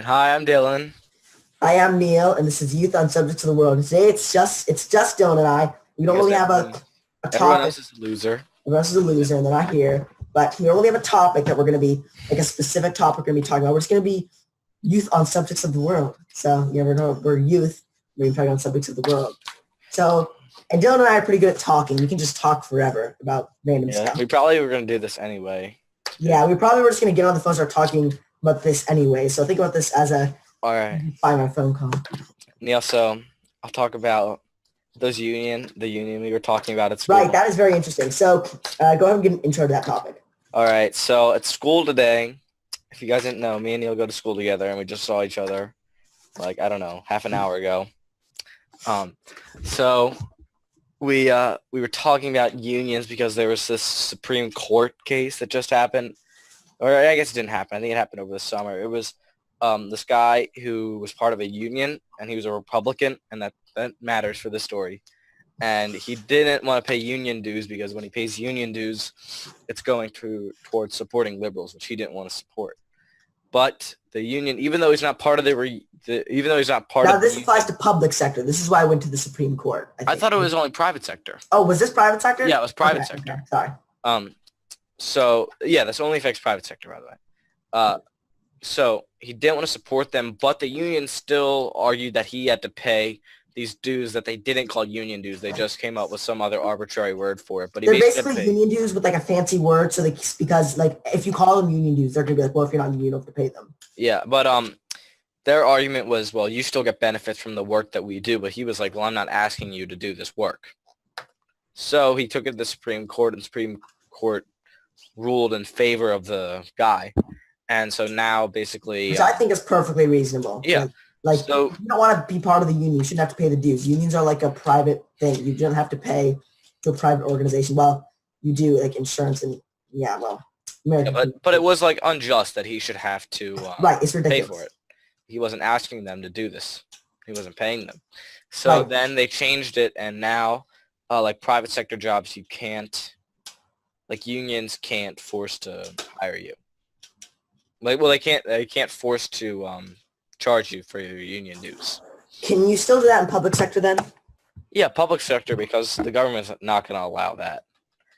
Hi, I'm Dylan. I am Neil, and this is Youth on Subjects of the World. Today it's just Dylan and I. We don't Because really have everyone, a everyone topic. else is a loser. The rest is a loser, and they're not here. But we don't really have a topic that we're going to be like a specific topic we're going to be talking about. We're just going to be youth on subjects of the world. So you never know. We're youth. We're going to be talking on subjects of the world. So, and Dylan and I are pretty good at talking. We can just talk forever about random Yeah, stuff. we probably were going to do this anyway. Yeah, we probably were just going to get on the phone and start talking about this anyway. So think about this as a All right. final phone call. Neil, so I'll talk about the union we were talking about at school. Right, that is very interesting. So go ahead and get an intro to that topic. All right, so at school today, if you guys didn't know, me and Neil go to school together, and we just saw each other, like, I don't know, half an hour ago. So we were talking about unions because there was this Supreme Court case that just happened. Or I guess it didn't happen. I think it happened over the summer. It was this guy who was part of a union, and he was a Republican, and that matters for this story. And he didn't want to pay union dues because when he pays union dues, it's going towards supporting liberals, which he didn't want to support. But the union, even though he's not part of even though he's not part Now of this the applies to public sector. This is why I went to the Supreme Court. I thought it was only private sector. Oh, was this private sector? Yeah, it was private Okay, sector. okay, sorry. So yeah, this only affects private sector, by the way. So he didn't want to support them, but the union still argued that he had to pay these dues that they didn't call union dues. They just came up with some other arbitrary word for it. But he They're basically basically union dues with like a fancy word. So because like if you call them union dues, they're gonna be like, well, if you're not union, you don't have to pay them. Yeah, but their argument was, well, you still get benefits from the work that we do. But he was like, well, I'm not asking you to do this work. So he took it to the Supreme Court, and the Supreme Court ruled in favor of the guy. And so now basically... Which I think is perfectly reasonable. Yeah. Like so, if you don't want to be part of the union, you shouldn't have to pay the dues. Unions are like a private thing. You don't have to pay to a private organization. Well, you do like insurance and American. Yeah, but it was like unjust that he should have to right. It's ridiculous. pay for it. He wasn't asking them to do this. He wasn't paying them. So then they changed it, and now like private sector jobs, you can't, like unions can't force to hire you. Like, well, they can't force to charge you for your union dues. Can you still do that in public sector then? Yeah, public sector, because the government's not going to allow that.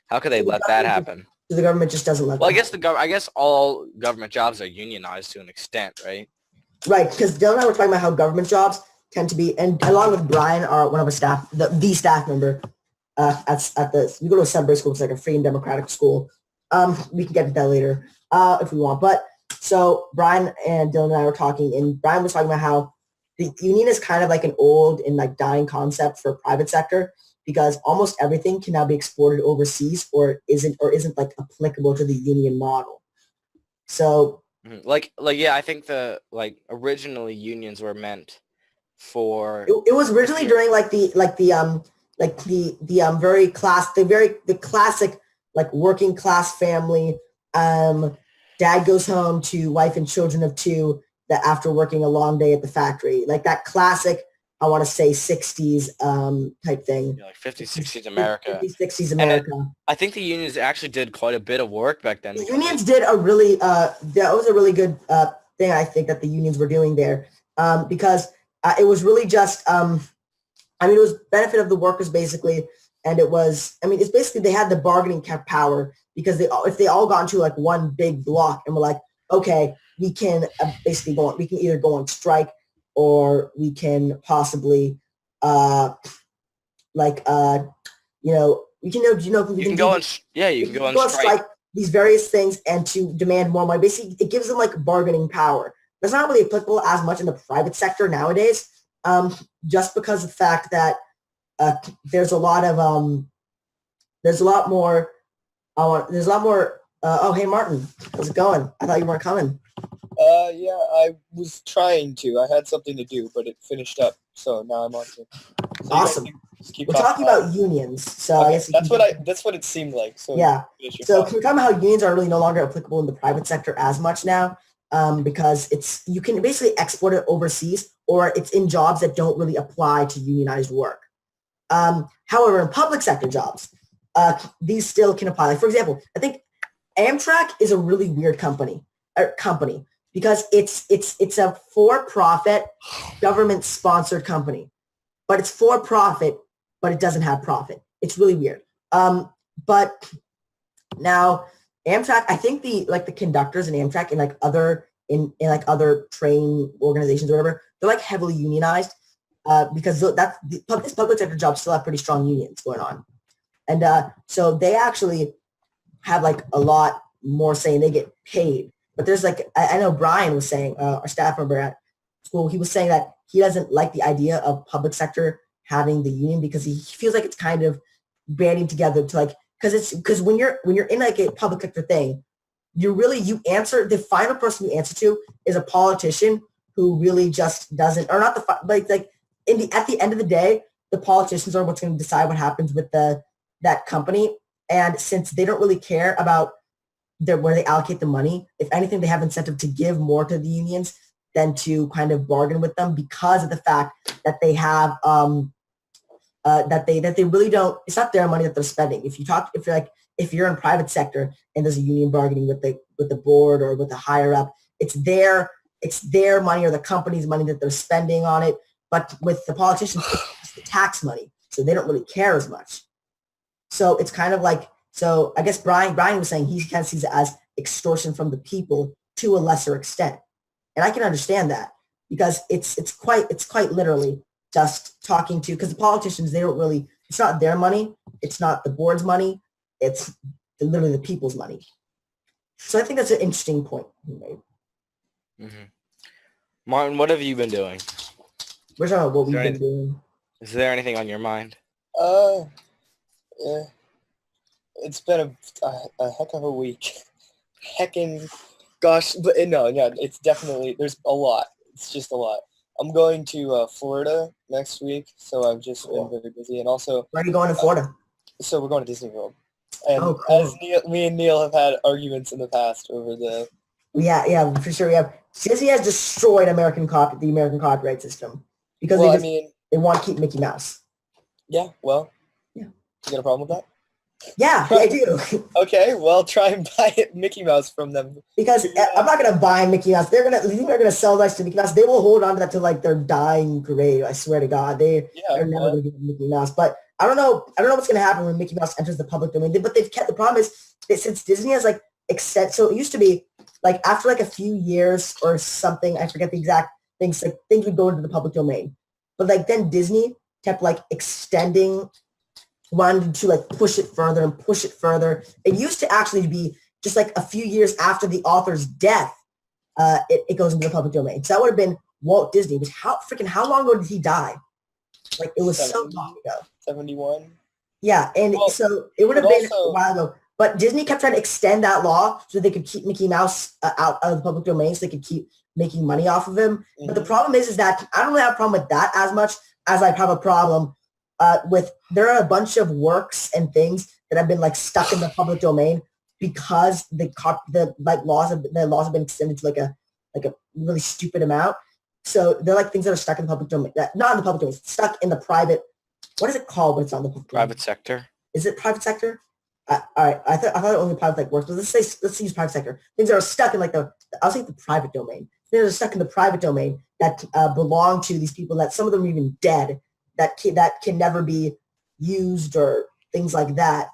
How could they let that happen? The government just doesn't let. Well, I guess all government jobs are unionized to an extent, right? Right, because Dylan and I were talking about how government jobs tend to be, and along with Brian, our one of our staff, the staff member we go to a Sudbury school, it's like a free and democratic school. We can get to that later if we want, but. So Brian and Dylan and I were talking, and Brian was talking about how the union is kind of like an old and like dying concept for private sector because almost everything can now be exported overseas or isn't like applicable to the union model. So like yeah, I think originally unions were meant for it was originally during the classic like working class family dad goes home to wife and children of two that after working a long day at the factory, like that classic, I want to say 60s type thing. Yeah, like 50s, 60s America. 50s, 60s America. I think the unions actually did quite a bit of work back then. The unions did a really, that was a really good thing, I think, that the unions were doing there because it was really just, it was benefit of the workers basically. And it was, it's basically they had the bargaining power because if they all got into like one big block and were like, okay, we can we can either go on strike or we can possibly, we can go on strike. These various things and to demand more money. Basically, it gives them like bargaining power. That's not really applicable as much in the private sector nowadays, just because of the fact that there's a lot more. Oh, hey, Martin. How's it going? I thought you weren't coming. Yeah, I was trying to. I had something to do, but it finished up, so now I'm on to. So awesome. We're talking about unions, so okay, I guess that's what it seemed like. So yeah. So can we talk about how unions are really no longer applicable in the private sector as much now? Because you can basically export it overseas, or it's in jobs that don't really apply to unionized work. However, in public sector jobs, these still can apply. Like, for example, I think Amtrak is a really weird company. because it's a for-profit, government-sponsored company, but it's for profit, but it doesn't have profit. It's really weird. But now Amtrak, I think the conductors in Amtrak and like other in like other train organizations or whatever, they're like heavily unionized because this public sector jobs still have pretty strong unions going on, and so they actually have like a lot more saying. They get paid, but there's like I know Brian was saying, our staff member at school, he was saying that he doesn't like the idea of public sector having the union because he feels like it's kind of banding together to like because when you're in like a public sector thing, you answer the final person you answer to is a politician who really just doesn't or not the like at the end of the day, the politicians are what's going to decide what happens with that company. And since they don't really care about where they allocate the money, if anything, they have incentive to give more to the unions than to kind of bargain with them because of the fact that they have that they really don't. It's not their money that they're spending. If you're in private sector and there's a union bargaining with the board or with the higher up, it's their money or the company's money that they're spending on it. But with the politicians, it's the tax money, so they don't really care as much. So it's kind of like, so I guess Brian was saying he kind of sees it as extortion from the people to a lesser extent. And I can understand that because it's quite literally just talking to, because the politicians, they don't really, it's not their money. It's not the board's money. It's literally the people's money. So I think that's an interesting point he made. Mm-hmm. Martin, what have you been doing? We're talking about what we've been doing. Is there anything on your mind? Yeah. It's been a heck of a week. Gosh, but no, it's definitely, there's a lot. It's just a lot. I'm going to Florida next week, so I've just been very busy. And also... Where are you going to Florida? So we're going to Disney World. And cool. as me and Neil have had arguments in the past over the... Yeah, for sure. Yeah, Disney has destroyed the American copyright system because they want to keep Mickey Mouse. Yeah, well, yeah. You got a problem with that? Yeah, I do. Okay, well, try and buy Mickey Mouse from them. Because I'm not gonna buy Mickey Mouse. They're gonna sell rights to Mickey Mouse. They will hold on to that to like their dying grave. I swear to God, they're never gonna give Mickey Mouse. But I don't know what's gonna happen when Mickey Mouse enters the public domain. But they've kept the problem is that since Disney has like so it used to be like after like a few years or something, I forget the exact things. Like things would go into the public domain, but like then Disney kept like extending. Wanted to like push it further and push it further. It used to actually be just like a few years after the author's death, it goes into the public domain. So that would have been Walt Disney. Which how long ago did he die? Like it was 70, so long ago. 71. Yeah, and so it would have been a while ago. But Disney kept trying to extend that law so they could keep Mickey Mouse out of the public domain, so they could keep making money off of him. Mm-hmm. But the problem is that I don't really have a problem with that as much as I have a problem there are a bunch of works and things that have been like stuck in the public domain because the laws have been extended to like a really stupid amount. So they're like things that are stuck in the public domain, not in the public domain, stuck in the private. What is it called when it's on the public private domain? Sector? Is it private sector? All right, I thought only private like works, but let's use private sector. Things that are stuck in like I'll say the private domain. Things that are stuck in the private domain that belong to these people that some of them are even dead. That can never be used or things like that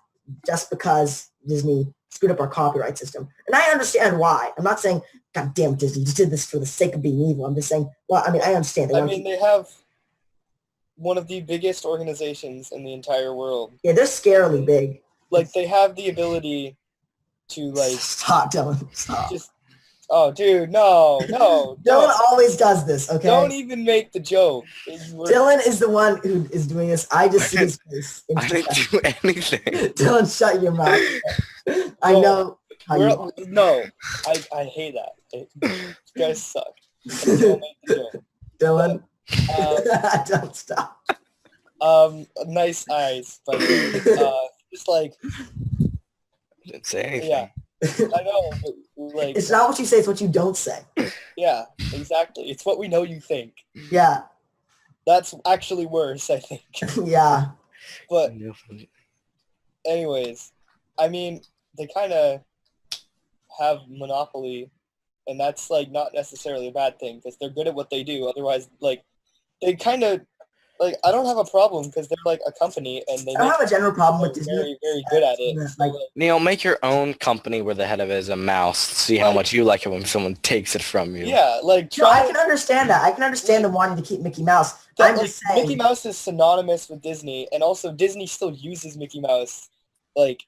just because Disney screwed up our copyright system. And I understand why. I'm not saying, God damn Disney, you did this for the sake of being evil. I'm just saying, well, I mean, I understand. They have one of the biggest organizations in the entire world. Yeah, they're scarily big. Like, they have the ability to, like... Stop, Dylan. Stop. Oh, dude, no. Dylan always does this, okay? Don't even make the joke. Dylan is the one who is doing this. I just see his face. I didn't do anything. Dylan, shut your mouth. I know how you No, I hate that. You guys suck. Don't make the joke. Dylan, don't stop. Nice eyes, by the way. Just like... I didn't say anything. Yeah. I know, but like... It's not what you say, it's what you don't say. Yeah, exactly. It's what we know you think. Yeah. That's actually worse, I think. Yeah. But anyways, I mean, they kind of have monopoly and that's like not necessarily a bad thing because they're good at what they do. Otherwise, like they kind of like I don't have a problem because they're like a company and they I don't make have a general problem with they're Disney. very good at it. So, Like, Neil, make your own company where the head of it is a mouse. See how Like- much you like it when someone takes it from you. yeah, like no, I try. can understand that. I can understand them wanting to keep Mickey Mouse. That, I'm like, just saying. Mickey Mouse is synonymous with Disney, and also Disney still uses Mickey Mouse like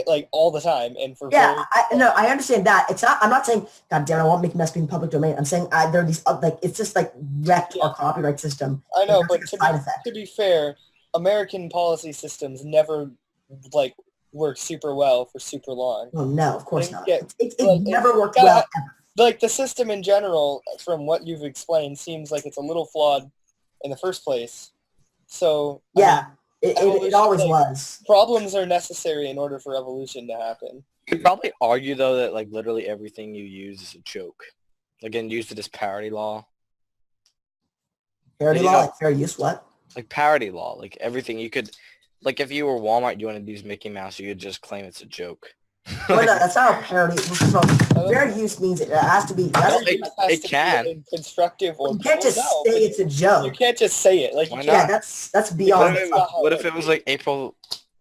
like all the time, and for Yeah, I understand that. It's not. I'm not saying, God damn it, I want Mickey Mouse being public domain. I'm saying there are these like it's just like wrecked our copyright system. I know, It's but like a side effect. to be fair, American policy systems never like work super well for super long. Well, no, of course They not. get- It like, never worked gotta well. have- Ever. Like the system in general, from what you've explained, seems like it's a little flawed in the first place. So I Yeah, mean, it evolution, always like, was. problems are necessary in order for evolution to happen. You could probably argue though that like literally everything you use is a joke. Again, use it as parody law. Parody you law, know- like fair use. What? Like parody law. Like everything you could like if you were Walmart you wanted to use Mickey Mouse, you could just claim it's a joke. Well, no, that's not a parody. So, fair use means it has to be. It has No, to be it can. Be constructive or you can't just no, say but it's a you joke. can't just say it. Like you Why can't- not? Yeah, that's beyond. Because- the What if it was like April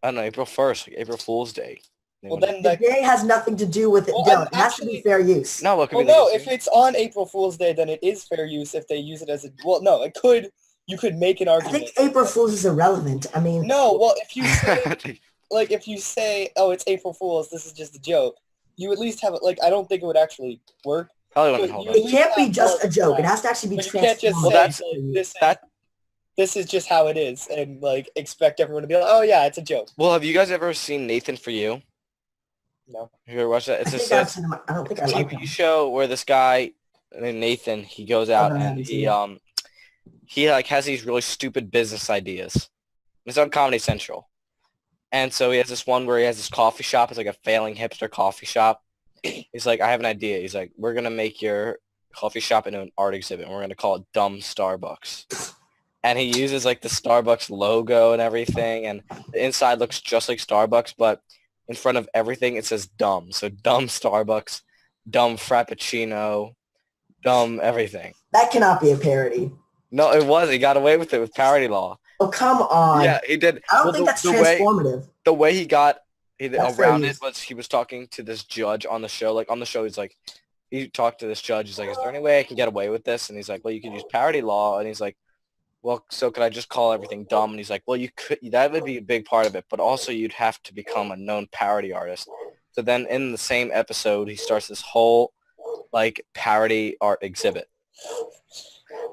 1st, like April Fool's Day? Well, then The that. day has nothing to do with it. Well, Dylan. I'm It has to be actually- fair use. No, look. Well, no. If it's on April Fool's Day, then it is fair use if they use it as a. Well, no. It could. You could make an I argument. think April Fool's is irrelevant. I mean, No. Well, if you say like if you say, oh, it's April Fool's, this is just a joke. You at least have it. Like I don't think it would actually work. Probably wouldn't you- hold you- on. it can't be just a joke. It has to actually be But you can't just transformed. Well, say that's- like, that this is just how it is, and like expect everyone to be like, oh yeah, it's a joke. Well, have you guys ever seen Nathan For You? No. Have you ever watched that? I It's a think I've seen him. I don't think I like TV him. show where this guy named Nathan, he goes out no, I and haven't seen he like has these really stupid business ideas. It's on Comedy Central. And so he has this one where he has this coffee shop. It's like a failing hipster coffee shop. He's like, I have an idea. He's like, we're going to make your coffee shop into an art exhibit, and we're going to call it Dumb Starbucks. And he uses like the Starbucks logo and everything, and the inside looks just like Starbucks, but in front of everything it says dumb. So dumb Starbucks, dumb Frappuccino, dumb everything. That cannot be a parody. No, it was. He got away with it with parody law. Oh, come on. Yeah, he did. I don't Well, think that's the way, transformative. the way he got That's fair around use. it was he was talking to this judge on the show. Like on the show, he's like, he talked to this judge. He's like, is there any way I can get away with this? And he's like, well, you can use parody law. And he's like, well, so could I just call everything dumb? And he's like, well, you could. That would be a big part of it, but also you'd have to become a known parody artist. So then in the same episode, he starts this whole like parody art exhibit.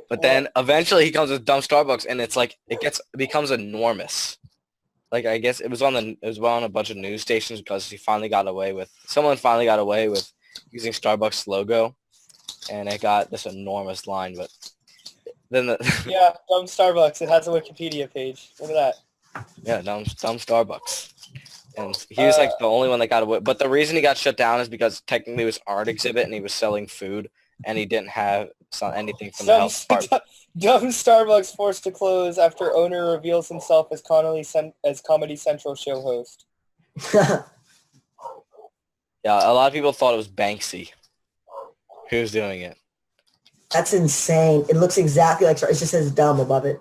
But then eventually he comes with Dumb Starbucks, and it's like it becomes enormous. Like I guess it was on a bunch of news stations because someone finally got away with using Starbucks logo, and it got this enormous line. But then Yeah, Dumb Starbucks. It has a Wikipedia page. Look at that. dumb Starbucks, and he was like the only one that got away. But the reason he got shut down is because technically it was an art exhibit, and he was selling food, and he didn't have anything from the Dumb, health department. Dumb Starbucks forced to close after owner reveals himself as Comedy Central show host. Yeah, a lot of people thought it was Banksy who's doing it. That's insane. It looks exactly like it just says dumb above it.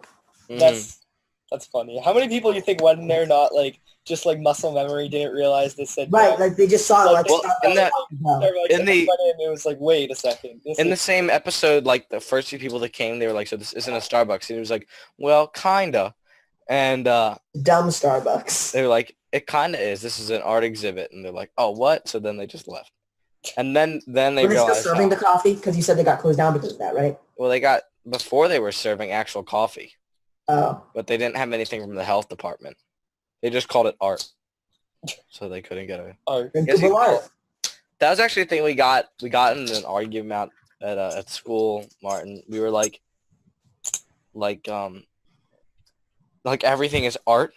That's funny. How many people you think went in there not like just like muscle memory didn't realize this said Right, dumb? like they just saw it like Well, in that- dumb. Starbucks, in the- went in, it was like, wait a second. This In the is, same episode, like the first few people that came, they were like, so this isn't a Starbucks. And he was like, well, kinda. And dumb Starbucks. they were like, it kinda is. This is an art exhibit. And they're like, oh, what? So then they just left. And then they Were they still realized, serving the coffee? Because you said they got closed down because of that, right? well, before they were serving actual coffee, Oh, but they didn't have anything from the health department. They just called it art. So they couldn't get it. art. and Yes, you Google Art. That was actually a thing we got in an argument at school, Martin. We were like everything is art.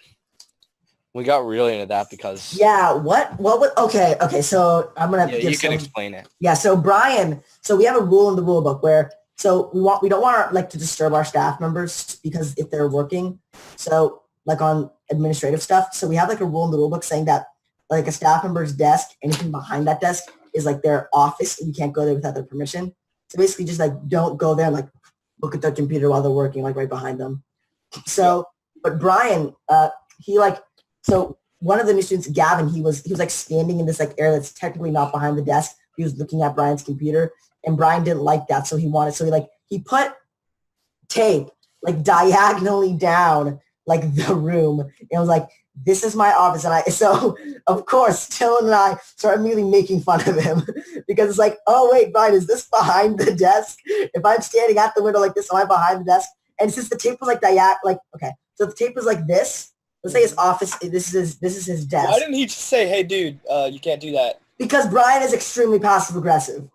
We got really into that because Yeah, what would, okay, so I'm going to yeah, give you can some, explain it. yeah, so Brian, so we have a rule in the rule book where, so we don't want to disturb our staff members because if they're working, so like on administrative stuff, so we have like a rule in the rule book saying that like a staff member's desk, anything behind that desk is like their office, and you can't go there without their permission. So basically, just like don't go there and like look at their computer while they're working, like right behind them. So, but Brian, so one of the new students, Gavin, he was like standing in this like area that's technically not behind the desk. He was looking at Brian's computer, and Brian didn't like that, so he put tape like diagonally down like the room, and was like, this is my office. And so of course Dylan and I started immediately making fun of him because it's like, oh wait, Brian, is this behind the desk? If I'm standing at the window like this, am I behind the desk? And since the tape was like okay, so the tape was like this. Let's say his office. This is his desk. Why didn't he just say, "Hey, dude, you can't do that"? Because Brian is extremely passive aggressive.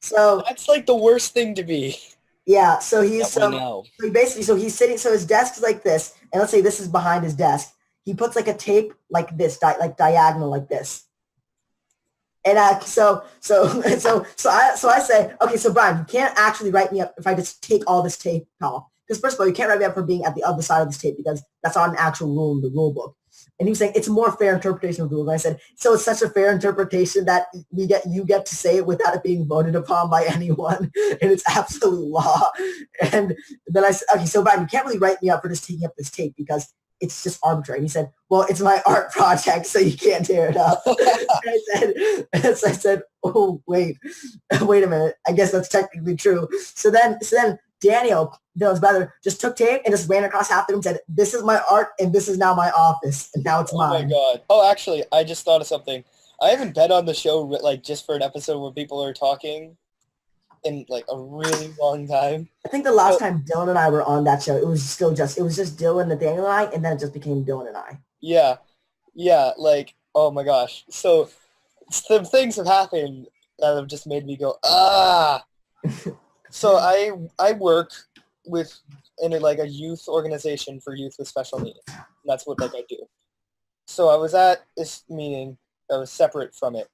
So that's like the worst thing to be. Yeah. So he's no. so he basically he's sitting. So his desk is like this, and let's say this is behind his desk. He puts like a tape like this, like diagonal like this. And so I say, okay, so Brian, you can't actually write me up if I just take all this tape off. Because first of all, you can't write me up for being at the other side of this tape because that's not an actual rule in the rule book. And he was saying it's a more fair interpretation of the rules. And I said, so it's such a fair interpretation that you get to say it without it being voted upon by anyone, and it's absolute law. And then I said, okay, so Brian, you can't really write me up for just taking up this tape because it's just arbitrary. And he said, well, it's my art project, so you can't tear it up. And I said, oh, wait a minute. I guess that's technically true. So then Daniel, Dylan's brother, just took tape and just ran across half the room and said, this is my art and this is now my office. And now it's mine. Oh, my God. Oh, actually, I just thought of something. I haven't been on the show like just for an episode where people are talking in like a really long time. I think the last time Dylan and I were on that show, it was just Dylan, Nathaniel, and I, and then it just became Dylan and I. Yeah. Like, oh my gosh. So some things have happened that have just made me go, ah. So I work in a youth organization for youth with special needs. That's what I do. So I was at this meeting that was separate from it.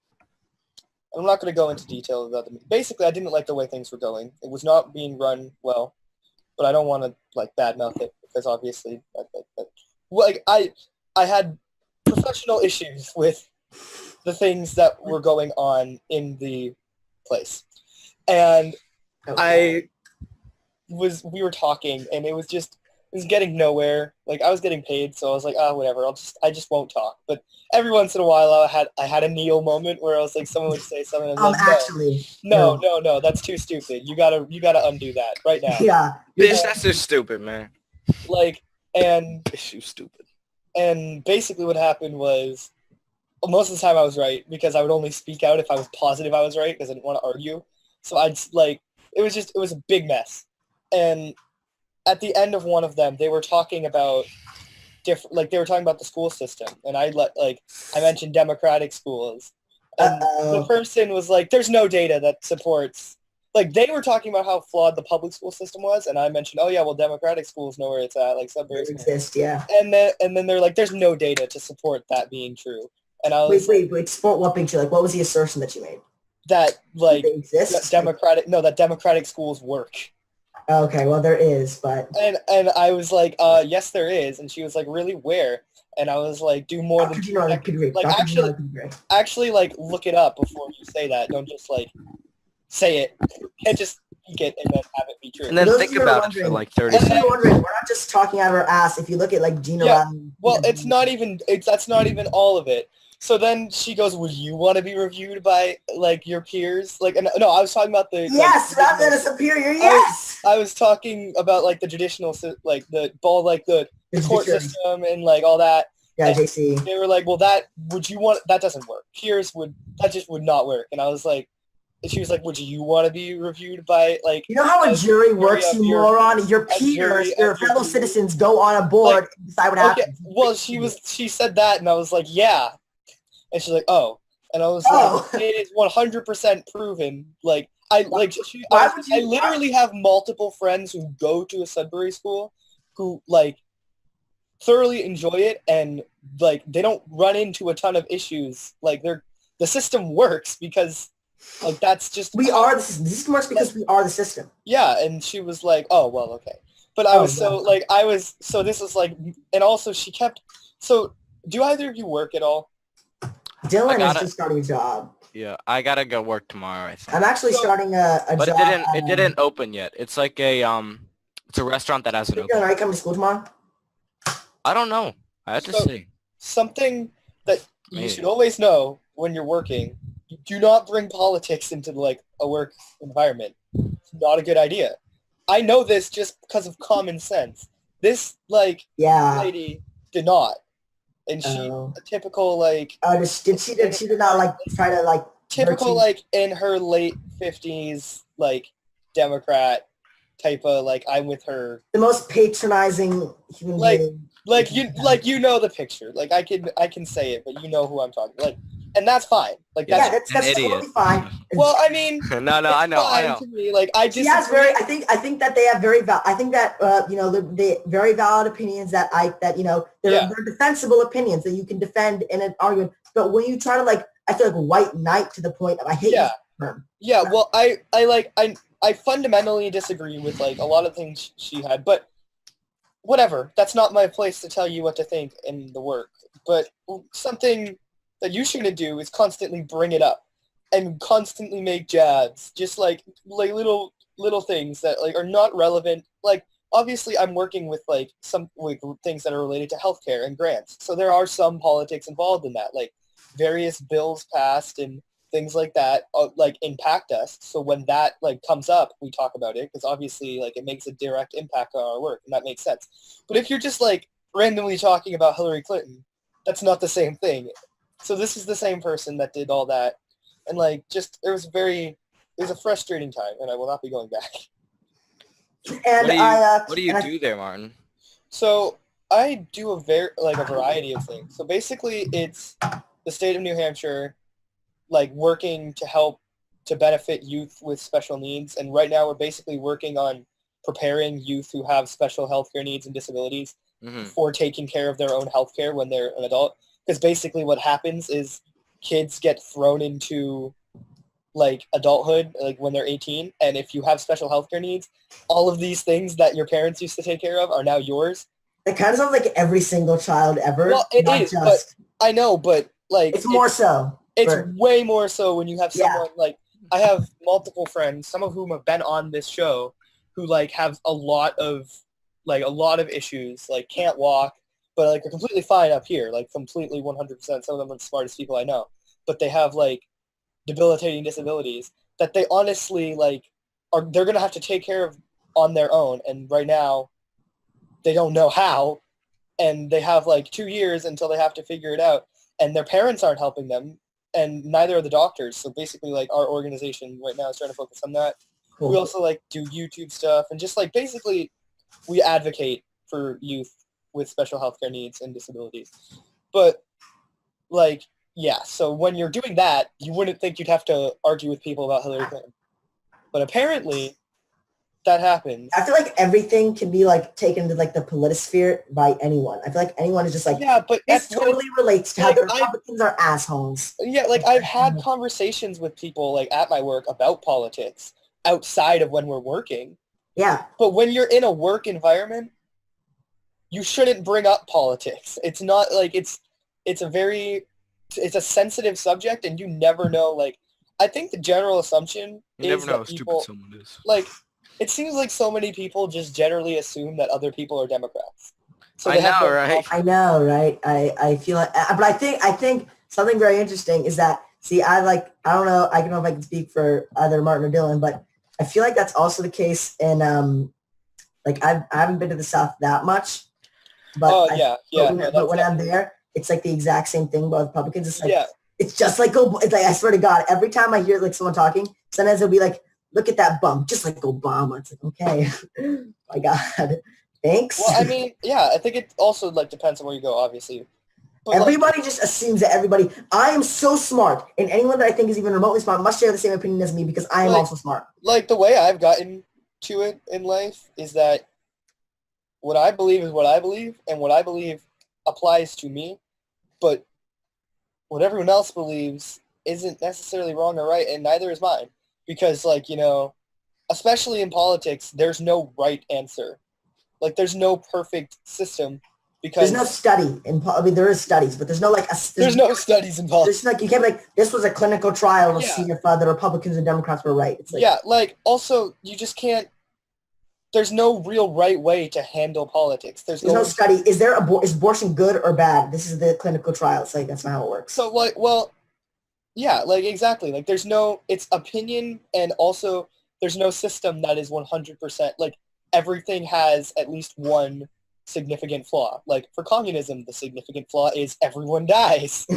I'm not going to go into detail about the meeting. Basically, I didn't like the way things were going. It was not being run well, but I don't want to badmouth it because obviously, I had professional issues with the things that were going on in the place, and Okay. we were talking, and it was getting nowhere. Like, I was getting paid, so I was like, whatever. I just won't talk. But every once in a while, I had a Neil moment where I was like, someone would say something. And I was like, actually, no, that's too stupid. You gotta undo that right now. Yeah, Bitch, that's just stupid, man. Bitch, you stupid. And basically, what happened was, most of the time I was right because I would only speak out if I was positive I was right because I didn't want to argue. So it was a big mess. And at the end of one of them, they were talking about they were talking about the school system, and I mentioned democratic schools, and the person was like, "There's no data that supports." Like, they were talking about how flawed the public school system was, and I mentioned, "Oh yeah, well, democratic schools know where it's at, like Sudbury schools exist, yeah." And then they're like, "There's no data to support that being true." And I was wait, support what being true? Like, what was the assertion that you made? That they exist? that democratic schools work. Okay, well, there is, but... And I was like, yes, there is. And she was like, really, where? And I was like, do more than... Actually, look it up before you say that. Don't just, say it. You can't just speak it and then have it be true. And then think about it for, 30 seconds. We're not just talking out of our ass. If you look at, Gina... Yeah, well, that's not even all of it. So then she goes, would you want to be reviewed by, your peers? No, I was talking about the... Yes, rather than a superior, yes! I was talking about, the traditional, the court system and, all that. Yeah, and JC. They were like, well, that doesn't work. That just would not work. And I was like, and she was like, would you want to be reviewed by, You know how a jury works, you moron? Your peers, your fellow citizens go on a board and decide what happens. Well, she said that, and I was like, yeah. And she's like, oh. And I was like, it is 100% proven. I literally have multiple friends who go to a Sudbury school who, thoroughly enjoy it, and, they don't run into a ton of issues. The system works because, that's just... We are the system. The system works because we are the system. Yeah, and she was like, oh, well, okay. But I was so this was and also she kept... So, do either of you work at all? Dylan is just starting a job. Yeah, I gotta go work tomorrow, I think. I'm actually So- starting a But job. it didn't open yet. It's like it's a restaurant that hasn't You're doing opened. right coming to school tomorrow? I don't know. I have to So- see. Something that you Maybe. should always know when you're working, you do not bring politics into like a work environment. It's not a good idea. I know this just because of common sense. This like Yeah. lady did not, and she Oh. a typical like She did not like try to like typical virtue- like in her late 50s like Democrat type of like I'm with her the most patronizing human Like- being. you know the picture like I can say it but you know who I'm talking like and that's fine like Yeah, that's That's an totally idiot. fine. well I mean no, I know, it's I fine know. to me like I She just has very. I think that they have very. I think that the very valid opinions that they're, Yeah. they're defensible opinions that you can defend in an argument. But when you try to like, I feel like white knight to the point of I hate Yeah. this term. yeah well I fundamentally disagree with like a lot of things she had but whatever that's not my place to tell you what to think in the work but something that you shouldn't do is constantly bring it up and constantly make jabs just like little things that like are not relevant like obviously I'm working with like some like things that are related to healthcare and grants so there are some politics involved in that like various bills passed and things like that like impact us so when that like comes up we talk about it because obviously like it makes a direct impact on our work and that makes sense but if you're just like randomly talking about Hillary Clinton that's not the same thing so this is the same person that did all that and like just it was a frustrating time and I will not be going back And What do you do there, Martin? so I do a variety of things so basically it's the state of New Hampshire like working to help to benefit youth with special needs. And right now we're basically working on preparing youth who have special healthcare needs and disabilities Hmm. for taking care of their own healthcare when they're an adult. Because basically what happens is kids get thrown into like adulthood, like when they're 18. And if you have special healthcare needs, all of these things that your parents used to take care of are now yours. it kind of sounds like every single child ever. Well, it not is, just, I know, but like it's more so. It's for- way more so when you have Yeah. someone like I have multiple friends, some of whom have been on this show, who like have a lot of issues, like can't walk, but like are completely fine up here, like completely 100%. Some of them are the smartest people I know, but they have like debilitating disabilities that they honestly like they're gonna have to take care of on their own, and right now they don't know how, and they have like 2 years until they have to figure it out, and their parents aren't helping them. And neither are the doctors. So basically, like our organization right now is trying to focus on that. Cool. We also like do YouTube stuff and just like basically we advocate for youth with special healthcare needs and disabilities. But like, yeah, so when you're doing that, you wouldn't think you'd have to argue with people about Hillary Clinton. But apparently that happens. I feel like everything can be like taken to like the politisphere by anyone. I feel like anyone is just like, Yeah, but this that's what totally relates to how like, the Republicans are assholes. yeah, like I've had conversations with people like at my work about politics outside of when we're working. Yeah. But when you're in a work environment, you shouldn't bring up politics. It's not like it's a sensitive subject and you never know like I think the general assumption You is never know how that stupid people someone is. like it seems like so many people just generally assume that other people are Democrats. So I they have know, no right? I know, right? I feel like, but I think something very interesting is that, see, I don't know, I don't know if I can speak for either Martin or Dylan, but I feel like that's also the case in, like I haven't been to the South that much, but Oh I- yeah, but yeah. when, no, but when that's I'm there, it's like the exact same thing with Republicans. It's like, yeah. it's just like, it's like, I swear to God, every time I hear like someone talking, sometimes they'll be like, look at that bum, just like Obama. It's like, okay, my God, thanks. Well, I mean, yeah, I think it also like depends on where you go, obviously. But, like, Everybody just assumes that everybody, I am so smart, and anyone that I think is even remotely smart must share the same opinion as me because I am Like- also smart. like the way I've gotten to it in life is that what I believe is what I believe, and what I believe applies to me, but what everyone else believes isn't necessarily wrong or right, and neither is mine. Because, like, you know, especially in politics, there's no right answer. Like, there's no perfect system because There's no study I mean, there is studies, but there's no like there's no studies involved. There's like you can't be like this was a clinical trial to Yeah. see if the Republicans and Democrats were right. It's like Yeah, like also you just can't. There's no real right way to handle politics. There's no study. Is abortion good or bad? This is the clinical trial. It's like that's not how it works. So like, well, yeah, like exactly. Like there's no, it's opinion, and also there's no system that is 100%. Like everything has at least one significant flaw. Like for communism, the significant flaw is everyone dies.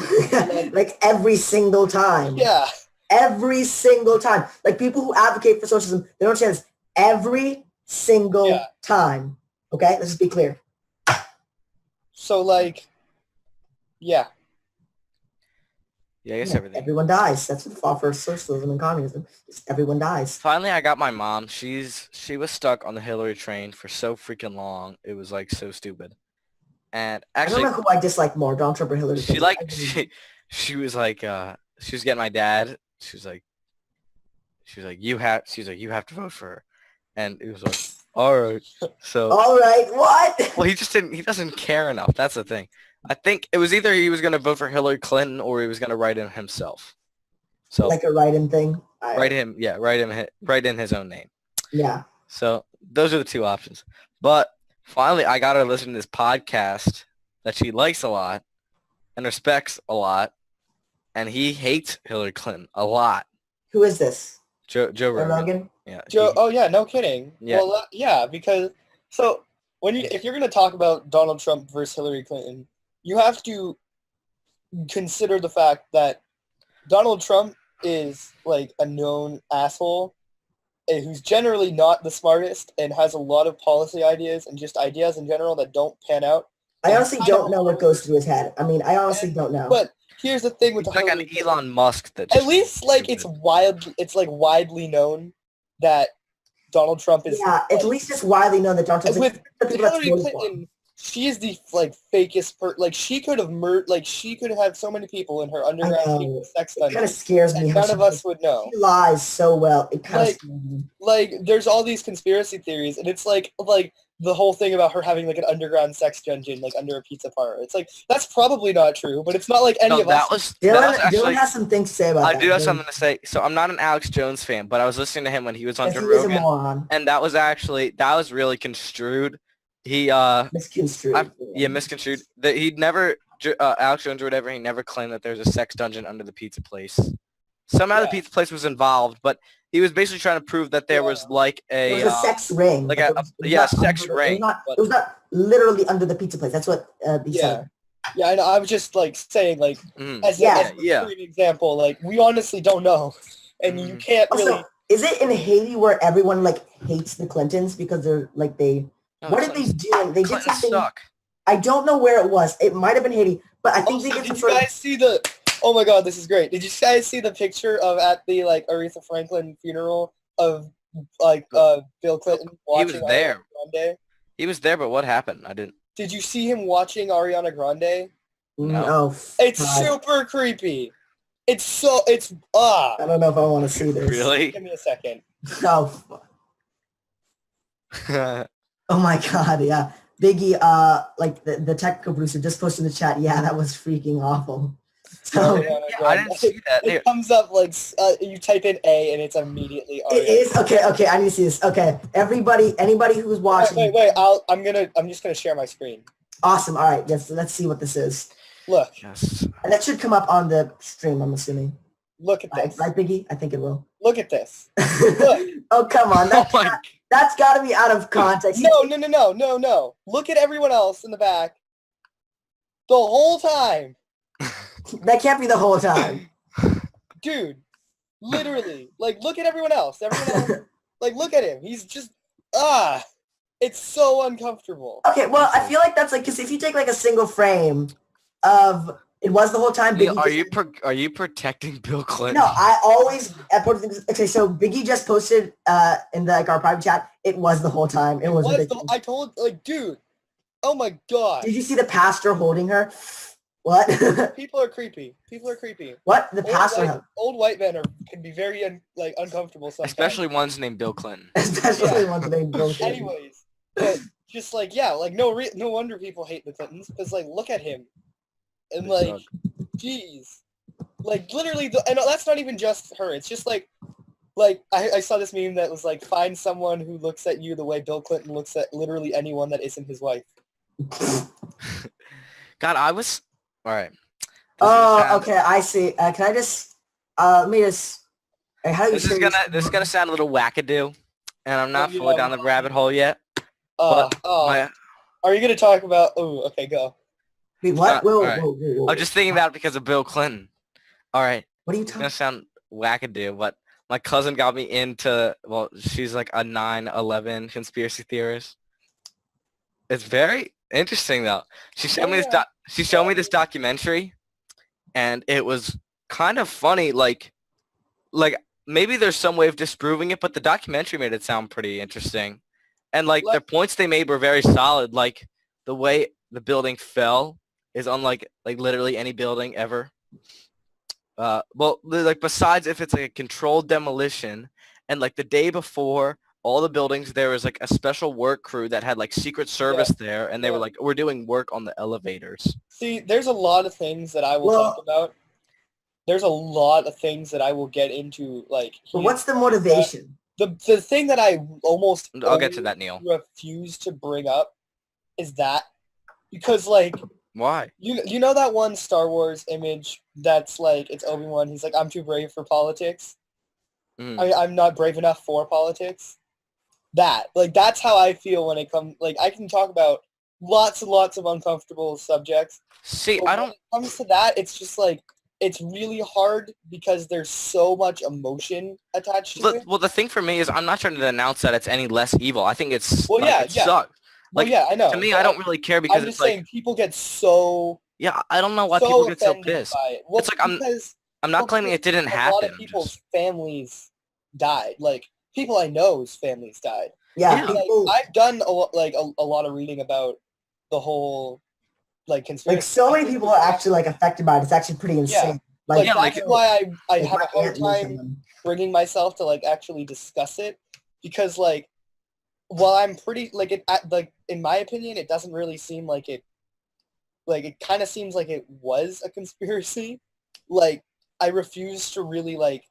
Like every single time. Yeah. Every single time. Like people who advocate for socialism, they don't say this every single time. Okay, let's just be clear. So like, yeah. Yeah, I guess everything. Everyone dies. That's what the flaw for socialism and communism. Everyone dies. Finally, I got my mom. She was stuck on the Hillary train for so freaking long. It was like so stupid. And actually, I don't know who I dislike more, Donald Trump or Hillary Clinton. She was like she was getting my dad. She was like you have to vote for her, and it was like all right. So all right, what? Well, he doesn't care enough. That's the thing. I think it was either he was going to vote for Hillary Clinton or he was going to write in himself. So like a write-in thing. Write in his own name. Yeah. So those are the two options. But finally, I got her to listen to this podcast that she likes a lot and respects a lot, and he hates Hillary Clinton a lot. Who is this? Joe Rogan. Yeah. Joe. Oh yeah, no kidding. Yeah. Well, yeah, because so if you're gonna talk about Donald Trump versus Hillary Clinton, you have to consider the fact that Donald Trump is like a known asshole who's generally not the smartest and has a lot of policy ideas and just ideas in general that don't pan out. I honestly don't know what goes through his head. I mean, I honestly don't know. But here's the thing with He's like an Elon Musk that at least like it's widely known that Donald Trump is at least it's widely known that Donald Trump with is Hillary Clinton. She is the fakest like she could have she could have so many people in her underground sex dungeon. It kind of scares me. None of us would know. She lies so well. It kind of scares me. Like there's all these conspiracy theories, and it's like the whole thing about her having like an underground sex dungeon like under a pizza parlor. It's like that's probably not true, but it's not like any of us. Dylan has some things to say about that. I do have something to say. So I'm not an Alex Jones fan, but I was listening to him when he was on Joe Rogan, and that was really construed. He misconstrued. Misconstrued. That he'd never Alex Jones or whatever. He never claimed that there's a sex dungeon under the pizza place. Somehow the pizza place was involved, but he was basically trying to prove that there was like a sex ring, like sex ring. It was not literally under the pizza place. That's what he said. Yeah, I know. I was just like saying like as an example, like we honestly don't know, and you can't really. Also, is it in Haiti where everyone like hates the Clintons because they're like they? What did they do? They did something. Suck. I don't know where it was. It might have been Haiti, but I think they did some sort of. Did you guys see the? Oh my God, this is great. Did you guys see the picture of at the like Aretha Franklin funeral of like Bill Clinton watching? He was there. Ariana Grande? He was there, but what happened? I didn't. Did you see him watching Ariana Grande? No. It's super creepy. I don't know if I want to see this. Really? Give me a second. No. Oh my God, yeah. Biggie, like the technical producer just posted in the chat, yeah, that was freaking awful. So I didn't see that. It comes up like you type in A and it's immediately Ariana. It is? Okay, I need to see this. Okay, anybody who's watching. Wait, I'm just gonna share my screen. Awesome, all right, let's see what this is. Look. Yes. And that should come up on the stream, I'm assuming. Look at this. Right, Biggie? I think it will. Look at this. Look. Oh, come on. That's got to be out of context. No. Look at everyone else in the back. The whole time. That can't be the whole time. Dude, literally. Like, look at everyone else. Like, look at him. He's just, it's so uncomfortable. Okay, well, I feel like that's like, because if you take like a single frame of... It was the whole time. Biggie are you protecting Bill Clinton? No, I always. Okay, so Biggie just posted in the our private chat. It was the whole time. It was. I told dude. Oh my God. Did you see the pastor holding her? What? People are creepy. What? The pastor? Old white men can be very uncomfortable sometimes. Especially ones named Bill Clinton. Especially ones named Bill Clinton. Anyways, but just like, yeah, like no wonder people hate the Clintons, because like look at him, and They like, suck. jeez, like literally, and that's not even just her. It's just like I saw this meme that was like, find someone who looks at you the way Bill Clinton looks at literally anyone that isn't his wife. God, I was all right. Oh, okay. I see. Can I just? Let me just. How do you This is say gonna sound a little wackadoo, and I'm not Oh, fully yeah. down the rabbit hole yet. But my, Are you gonna talk about? Oh, okay, go. Wait, what? Whoa, alright. whoa, whoa, whoa. I'm just thinking about it because of Bill Clinton. All right, What are you it's gonna talking? sound wackadoo, but my cousin got me into. Well, she's like a 9/11 conspiracy theorist. It's very interesting though. She showed me this. She showed me this documentary, and it was kind of funny. Like maybe there's some way of disproving it, but the documentary made it sound pretty interesting. And like the points they made were very solid. Like the way the building fell is unlike like literally any building ever. Well, like besides if it's like a controlled demolition, and like the day before, all the buildings there was like a special work crew that had like Secret Service there, and they were like, we're doing work on the elevators. See, there's a lot of things that I will talk about. There's a lot of things that I will get into, like. But what's the motivation? The thing that I almost I'll get to that, Neil. refuse to bring up is that because like Why? you know that one Star Wars image that's like it's Obi-Wan. He's like, I'm too brave for politics. I'm not brave enough for politics. That's how I feel when it comes. Like I can talk about lots and lots of uncomfortable subjects. See, But I don't. when it comes to that, it's just like it's really hard because there's so much emotion attached to it. Well, the thing for me is I'm not trying to announce that it's any less evil. I think it's Well, it sucks. Like, I know. To me, I don't really care because I'm it's just like, saying people get so I don't know why so people get so offended pissed. by it. Well, It's like because I'm not claiming it didn't a happen. lot of people's families died. Like people I know's families died. Yeah, Yeah. people, Like, I've done a lot of reading about the whole like conspiracy. like so many people are actually like affected by it. It's actually pretty insane. Like Yeah, that's like- why I like, have my a hard aunt knows time someone. bringing myself to like actually discuss it because like while I'm pretty like it like in my opinion it doesn't really seem like it kind of seems like it was a conspiracy. Like I refuse to really like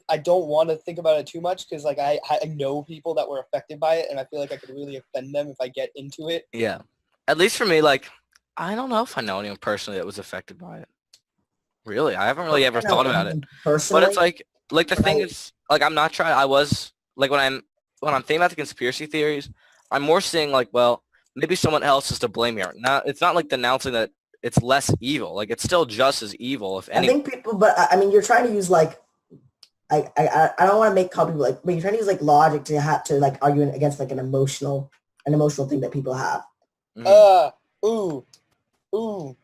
I don't want to think about it too much because like I know people that were affected by it and I feel like I could really offend them if I get into it. Yeah. At least for me, like, I don't know if I know anyone personally that was affected by it. Really, I haven't really ever I don't thought know about it. anyone personally. But it's like the thing Right. is, like, I'm not trying. I was like when I'm thinking about the conspiracy theories, I'm more seeing like, well, maybe someone else is to blame here. It's not like denouncing that it's less evil. Like it's still just as evil, if I any. think people, but I mean, you're trying to use like, I don't want to make people like, but you're trying to use like logic to have to like argue against like an emotional thing that people have. Mhm. Ooh.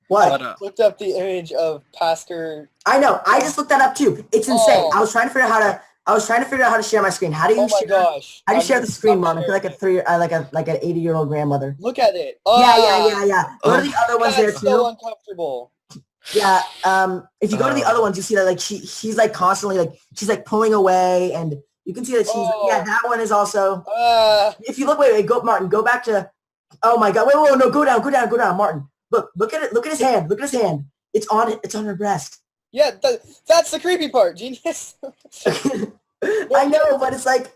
What? But, Looked up the image of Pastor. I know. I just looked that up too. It's insane. Oh. I was trying to figure out how to share my screen. How do you Oh my share? gosh! How do you I'm share the gonna screen, stop Mom? I feel like a sharing it. like an 80-year-old grandmother. Look at it. Yeah. Go to the other ones there That's too. so uncomfortable. Yeah. If you go to the other ones, you see that like she's like constantly like she's like pulling away, and you can see that she's that one is also. If you look, wait, go Martin, go back to. Oh my God! Wait, no, go down, Martin. Look at it. Look at his hand. Look at his hand. It's on her breast. Yeah, that's the creepy part, genius. I know, but it's like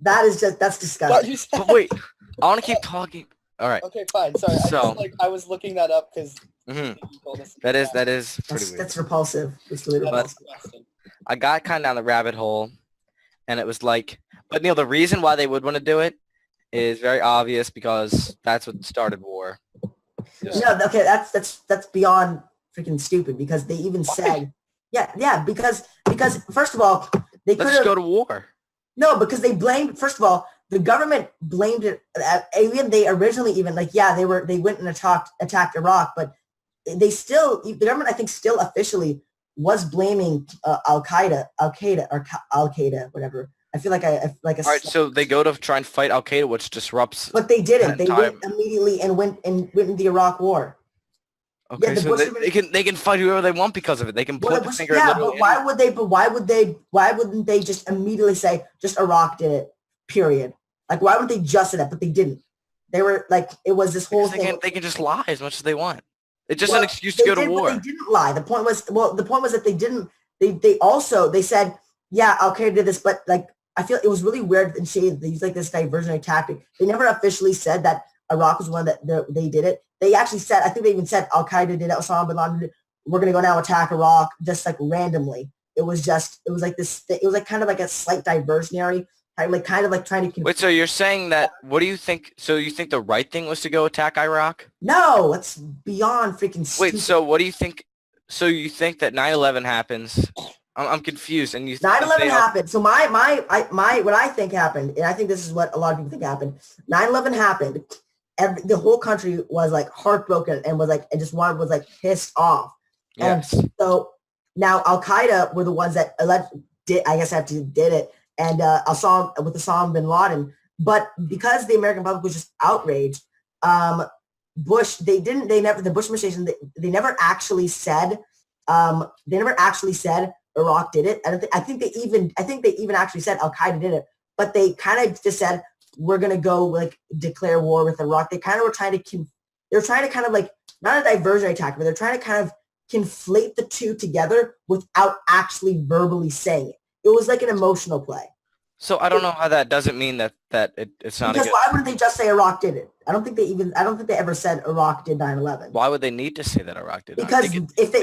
that's disgusting. What you said. but wait, I want to keep talking. All right. Okay, fine. Sorry, So- I was looking that up because Mhm. you told us. That is pretty weird. That's repulsive. It's really That's repulsive. disgusting. I got kind of down the rabbit hole, and it was like, but Neil, the reason why they would want to do it is very obvious because that's what started war. No, okay, that's beyond freaking stupid because they even said, because first of all, they could Let's just go have to war. no, because they blamed first of all the government blamed it. Even they originally even like they went and attacked Iraq, but the government I think still officially was blaming Al Qaeda whatever. I feel like I like a. All right, so they go to try and fight Al Qaeda, which disrupts. But they didn't. that They time. went immediately and went in the Iraq War. Okay, the so Bush they can fight whoever they want because of it. They can point the finger at Yeah, literally but why would they? But why wouldn't they just immediately say just Iraq did it? Period. Like, why wouldn't they just say that? But they didn't. They were like, it was this whole Because thing. they can just lie as much as they want. It's just Well, an excuse to they go to did, war. But they didn't lie. The point was that they didn't. They said, yeah, Al Qaeda did this, but like I feel it was really weird and shady. They used like this diversionary tactic. They never officially said that Iraq was one that they did it. They actually said, I think they even said Al Qaeda did it, Osama bin Laden did it. We're gonna go now attack Iraq just like randomly. It was like this. It was like kind of like a slight diversionary, kind of like trying to. Wait, so you're saying that? What do you think? So you think the right thing was to go attack Iraq? No, it's beyond freaking stupid. Wait, so what do you think? So you think that 9/11 happens? I'm confused. And you 9/11 happened. So my what I think happened, and I think this is what a lot of people think happened. 9/11 happened. The whole country was like heartbroken and was like pissed off. Yes. And so now Al Qaeda were the ones that did it, and Osama bin Laden. But because the American public was just outraged, the Bush administration, they never actually said Iraq did it. I think they even actually said Al Qaeda did it, but they kind of just said we're gonna go like declare war with Iraq. They kind of were trying to kind of like not a diversionary tactic, but they're trying to kind of conflate the two together without actually verbally saying it. It was like an emotional play. So I don't know how that doesn't mean that it's not. Because why wouldn't they just say Iraq did it? I don't think they ever said Iraq did 9/11. Why would they need to say that Iraq did? Because if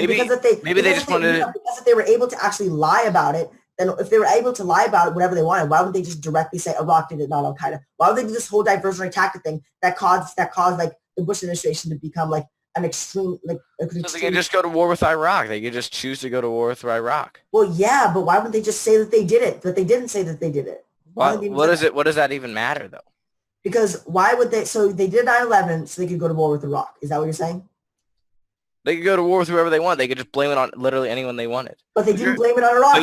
they were able to actually lie about it, then if they were able to lie about it, whatever they wanted, why wouldn't they just directly say Iraq did it, not Al Qaeda? Why would they do this whole diversionary tactic thing that caused like the Bush administration to become like an extreme So they can just go to war with Iraq. They could just choose to go to war with Iraq. Well, yeah, but why wouldn't they just say that they did it? But they didn't say that they did it. What does that even matter though? Because why would they? So they did 9/11 so they could go to war with Iraq. Is that what you're saying? They could go to war with whoever they want. They could just blame it on literally anyone they wanted. But they didn't blame it on Iraq.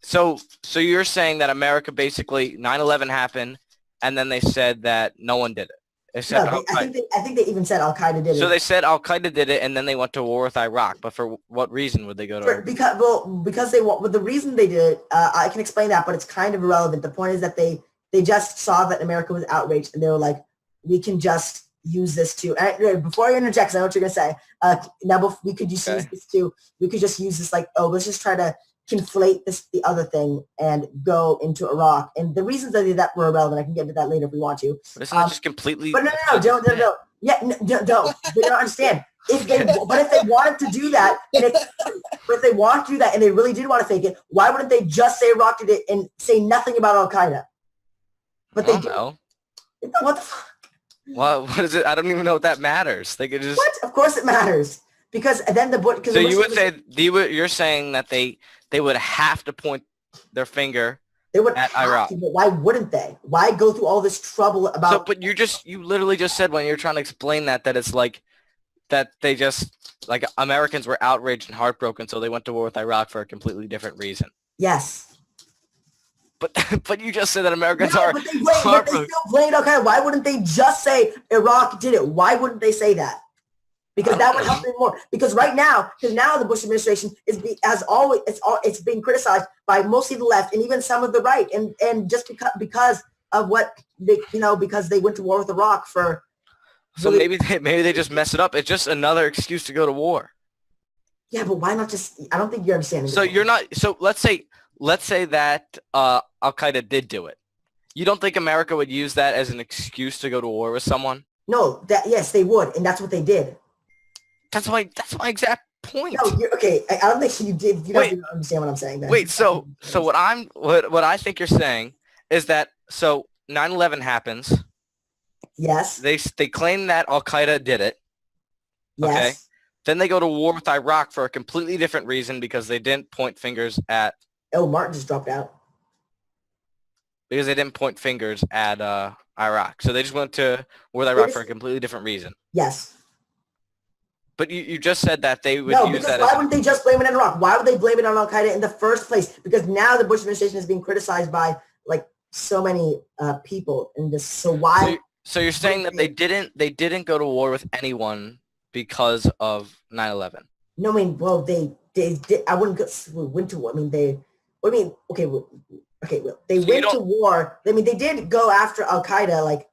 So you're saying that America basically 9/11 happened, and then they said that no one did it. I think they even said Al Qaeda did it. So they said Al Qaeda did it, and then they went to war with Iraq. But for what reason would they go to? Because the reason they did it, I can explain that, but it's kind of irrelevant. The point is that they just saw that America was outraged, and they were like, we can just use this to. Before I interject, 'cause I know what you're gonna say. We could just use this to. We could just use this like, let's just try to conflate the other thing and go into Iraq. And the reasons I did that were irrelevant. I can get into that later if we want to. But isn't that just completely? But no, don't. Yeah, don't. They don't understand. If they wanted to do that, if they want to do that, and they really did want to fake it, why wouldn't they just say Iraq did it and say nothing about Al Qaeda? But they don't know. What the fuck? What is it? I don't even know if that matters. They could just. What? Of course it matters because then the book. So you're saying that they would have to point their finger at Iraq. But why wouldn't they? Why go through all this trouble about? So, but you literally just said when you're trying to explain that it's like that they just like Americans were outraged and heartbroken, so they went to war with Iraq for a completely different reason. Yes. But you just said that Americans are heartbroken. But they still blamed Al Qaeda. Why wouldn't they just say Iraq did it? Why wouldn't they say that? Because that would help them more. Because now the Bush administration it's being criticized by mostly the left and even some of the right, and just because of what because they went to war with Iraq for. So maybe they just mess it up. It's just another excuse to go to war. Yeah, but why not just? I don't think you're understanding. So you're not. So let's say that Al Qaeda did do it. You don't think America would use that as an excuse to go to war with someone? No, yes, they would, and that's what they did. That's my exact point. No, okay. I don't think you did. You don't even understand what I'm saying. Then. Wait, so what I think you're saying is that 9/11 happens. Yes. They claim that Al Qaeda did it. Yes. Okay. Then they go to war with Iraq for a completely different reason because they didn't point fingers at. Oh, Martin just dropped out. Because they didn't point fingers at Iraq, so they just went to war with Iraq for a completely different reason. Yes. But you just said that they would use that. Why wouldn't they just blame it on Iraq? Why would they blame it on Al Qaeda in the first place? Because now the Bush administration is being criticized by like so many people, and this. So why? So you're saying that they didn't go to war with anyone because of 9/11? No, I mean, well, they did. I wouldn't go went to war. I mean, they. I mean, okay. okay, well, they So you went to war. I mean, they did go after Al Qaeda, like